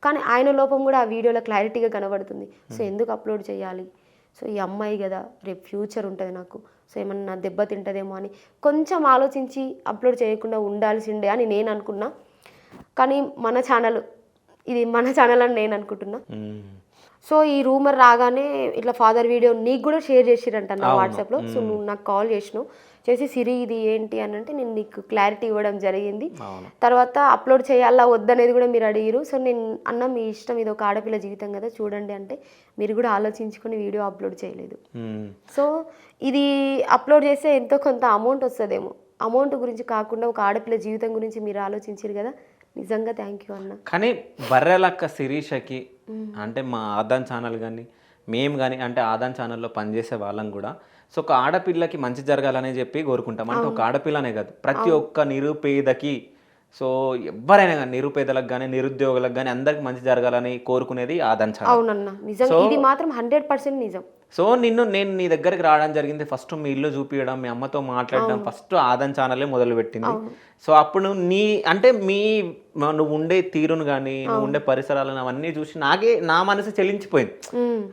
కానీ ఆయన లోపం కూడా ఆ వీడియోలో క్లారిటీగా కనబడుతుంది. సో ఎందుకు అప్లోడ్ చేయాలి, సో ఈ అమ్మాయి కదా రేపు ఫ్యూచర్ ఉంటుంది నాకు, సో ఏమన్నా దెబ్బ తింటుందేమో అని కొంచెం ఆలోచించి అప్లోడ్ చేయకుండా ఉండాల్సిండే అని నేను అనుకున్నా. కానీ మన ఛానల్ ఇది మన ఛానల్ అని నేను అనుకుంటున్నా. సో ఈ రూమర్ రాగానే ఇట్లా ఫాదర్ వీడియో నీకు కూడా షేర్ చేసిరంట నా వాట్సాప్లో. సో నువ్వు నాకు కాల్ చేసినావు, చేసి సిరి ఇది ఏంటి అని అంటే నేను నీకు క్లారిటీ ఇవ్వడం జరిగింది. తర్వాత అప్లోడ్ చేయాలా వద్దనేది కూడా మీరు అడిగిరు. సో నేను అన్న మీ ఇష్టం, ఇది ఒక ఆడపిల్ల జీవితం కదా చూడండి అంటే మీరు కూడా ఆలోచించుకొని వీడియో అప్లోడ్ చేయలేదు. సో ఇది అప్లోడ్ చేస్తే ఎంతో కొంత అమౌంట్ వస్తుందేమో, అమౌంట్ గురించి కాకుండా ఒక ఆడపిల్ల జీవితం గురించి మీరు ఆలోచించారు కదా, నిజంగా థ్యాంక్ యూ అన్న. కానీ బర్రెలక్క శిరీషకి అంటే మా ఆదాన్ ఛానల్ కానీ మేము కానీ అంటే ఆదాన్ ఛానల్లో పనిచేసే వాళ్ళం కూడా సో ఒక ఆడపిల్లకి మంచి జరగాలనే చెప్పి కోరుకుంటాం. అంటే ఒక ఆడపిల్లనే కాదు, ప్రతి ఒక్క నిరుపేదకి, సో ఎవరైనా కానీ నిరుపేదలకు కానీ నిరుద్యోగులకు కానీ అందరికి మంచి జరగాలని కోరుకునేది ఆదాన్ ఛానల్. అవునన్నా నిజం, ఇది మాత్రం 100% నిజం. సో నేను నీ దగ్గరికి రావడం జరిగింది, ఫస్ట్ మీ ఇల్లు చూపించడం, మీ అమ్మతో మాట్లాడడం, ఫస్ట్ ఆదాన్ ఛానలే మొదలు పెట్టింది. సో అప్పుడు నువ్వు ఉండే తీరును కానీ నువ్వు ఉండే పరిసరాలను అవన్నీ చూసి నా మనసు చెల్లించిపోయింది.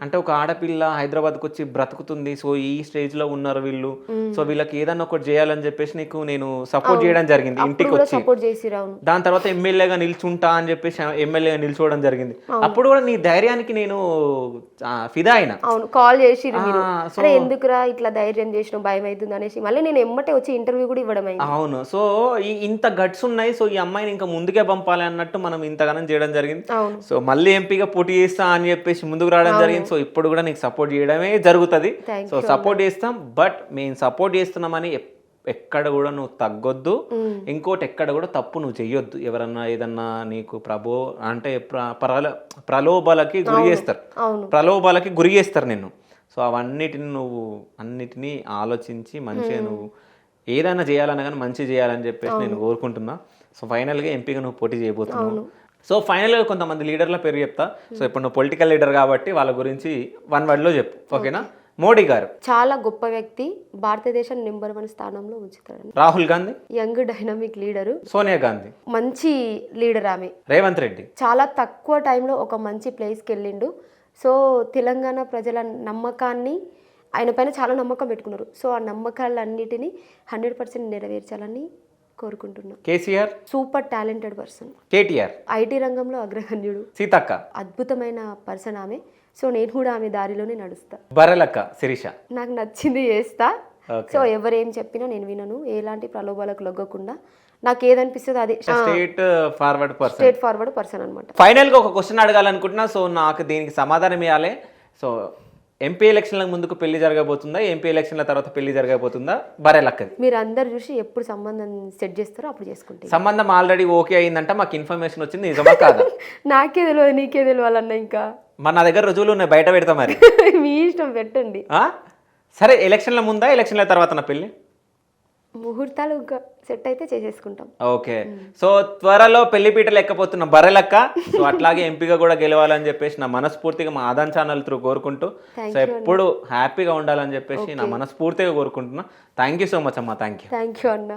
అంటే ఒక ఆడపిల్ల హైదరాబాద్కి వచ్చి బ్రతుకుతుంది, సో ఈ స్టేజ్ లో ఉన్నారు వీళ్ళు, సో వీళ్ళకి ఏదన్నా ఒకటి చేయాలని చెప్పేసి నీకు నేను సపోర్ట్ చేయడం జరిగింది ఇంటికి వచ్చి. దాని తర్వాత ఎమ్మెల్యేగా నిల్చుంటా అని చెప్పేసి ఎమ్మెల్యేగా నిల్చోవడం జరిగింది. అప్పుడు కూడా నీ ధైర్యానికి నేను ఫిదా అయినా. కాల్ చేసి ఎందుకురా ఇట్లా ధైర్యం చేసిన భయం అవుతుంది అనేసి మళ్ళీ నేను ఎమ్మటే వచ్చి ఇంటర్వ్యూ కూడా ఇవ్వడం అయింది. అవును, సో ఇంత గట్స్ ఉన్నాయి, సో ఈ అమ్మాయిని ఇంకా ముందుకే పంపాలి అన్నట్టు మనం ఇంతగానం చేయడం జరిగింది. అవును. సో మళ్ళీ ఎంపీగా పోటీ చేస్తా అని చెప్పేసి ముందుకు రావడం జరిగింది. సో ఇప్పుడు కూడా నీకు సపోర్ట్ చేయడమే జరుగుతుంది. Thank సో సపోర్ట్ చేస్తాం, బట్ మేము సపోర్ట్ చేస్తున్నామని ఎక్కడ కూడా నువ్వు తగ్గొద్దు. ఇంకోటి ఎక్కడ కూడా తప్పు నువ్వు చెయ్యొద్దు. ఎవరన్నా ఏదన్నా నీకు అంటే ప్రలోభాలకి గురి చేస్తారు, అవును. ప్రలోభాలకి గురి చేస్తారు నిన్ను. సో అన్నిటినీ ఆలోచించి మంచిగా నువ్వు ఏదైనా చేయాలన్నా కానీ మంచి చేయాలని చెప్పేసి నేను కోరుకుంటున్నా. సో ఫైనల్గా ఎంపీగా నువ్వు పోటీ చేయబోతున్నావు. సో ఫైనల్గా కొంతమంది లీడర్ల పేరు చెప్తా. సో ఇప్పుడు నువ్వు పొలిటికల్ లీడర్ కాబట్టి వాళ్ళ గురించి 1 wordలో చెప్పు, ఓకేనా? మోడీ గారు చాలా గొప్ప వ్యక్తి, భారతదేశం నెంబర్ 1 స్థానంలో ఉంచుతాడు. Rahul Gandhi young dynamic leader. Sonia Gandhi మంచి లీడర్ ఆమె. రేవంత్ రెడ్డి చాలా తక్కువ టైంలో ఒక మంచి ప్లేస్కి వెళ్ళిండు. సో తెలంగాణ ప్రజల నమ్మకాన్ని ఆయన పైన చాలా నమ్మకం పెట్టుకున్నారు. సో ఆ నమ్మకాలన్నిటినీ 100% నెరవేర్చాలని కోరుకుంటున్నాను. KCR super talented person. KTR IT రంగంలో అగ్రగణ్యుడు. సీతక్క అద్భుతమైన పర్సన్ ఆమె. సో నేను కూడా ఆమె దారిలోనే నడుస్తా. బర్రెలక్క శిరీష నాకు నచ్చింది చేస్తా. సో ఎవరేం చెప్పినా నేను వినను. ఎలాంటి ప్రలోభాలకు లొగ్గకుండా నాకు ఏదనిపిస్తుంది అది స్ట్రేట్ ఫార్వర్డ్ పర్సన్ అనమాట. ఫైనల్ గా ఒక క్వశ్చన్ అడగాలనుకుంటున్నా. సో నాకు దీనికి సమాధానం ఇవ్వాలి. సో ఎంపీ ఎలక్షన్ల ముందుకు పెళ్లి జరగబోతుందా, ఎంపీ ఎలక్షన్ల తర్వాత పెళ్లి జరగబోతుందా బర్రెలక్కది? మీరు అందరు చూసి ఎప్పుడు సంబంధం సెట్ చేస్తారో అప్పుడు చేసుకుంటే. సంబంధం ఆల్రెడీ ఓకే అయిందంట, మాకు ఇన్ఫర్మేషన్ వచ్చింది, నిజమా కాదా? నాకే తెలియదు, నీకే తెలియాలన్న. ఇంకా మరి నా దగ్గర రుజువులు ఉన్నాయి, బయట పెడతా మరి. మీ ఇష్టం, పెట్టండి. సరే, ఎలక్షన్ల ముందా ఎలక్షన్ల తర్వాత నా పెళ్లి? ముహూర్తాలు సెట్ అయితే చేసేసుకుంటాం. ఓకే. సో త్వరలో పెళ్లిపీటలు ఎక్కపోతున్న బర్రెలక్క. సో అట్లాగే ఎంపీగా కూడా గెలవాలని చెప్పేసి నా మనస్ఫూర్తిగా మా ఆదాన్ ఛానల్ త్రూ కోరుకుంటూ, సో ఎప్పుడు హ్యాపీగా ఉండాలని చెప్పేసి నా మనస్ఫూర్తిగా కోరుకుంటున్నా. థ్యాంక్ యూ సో మచ్ అమ్మా. థ్యాంక్ యూ అన్న.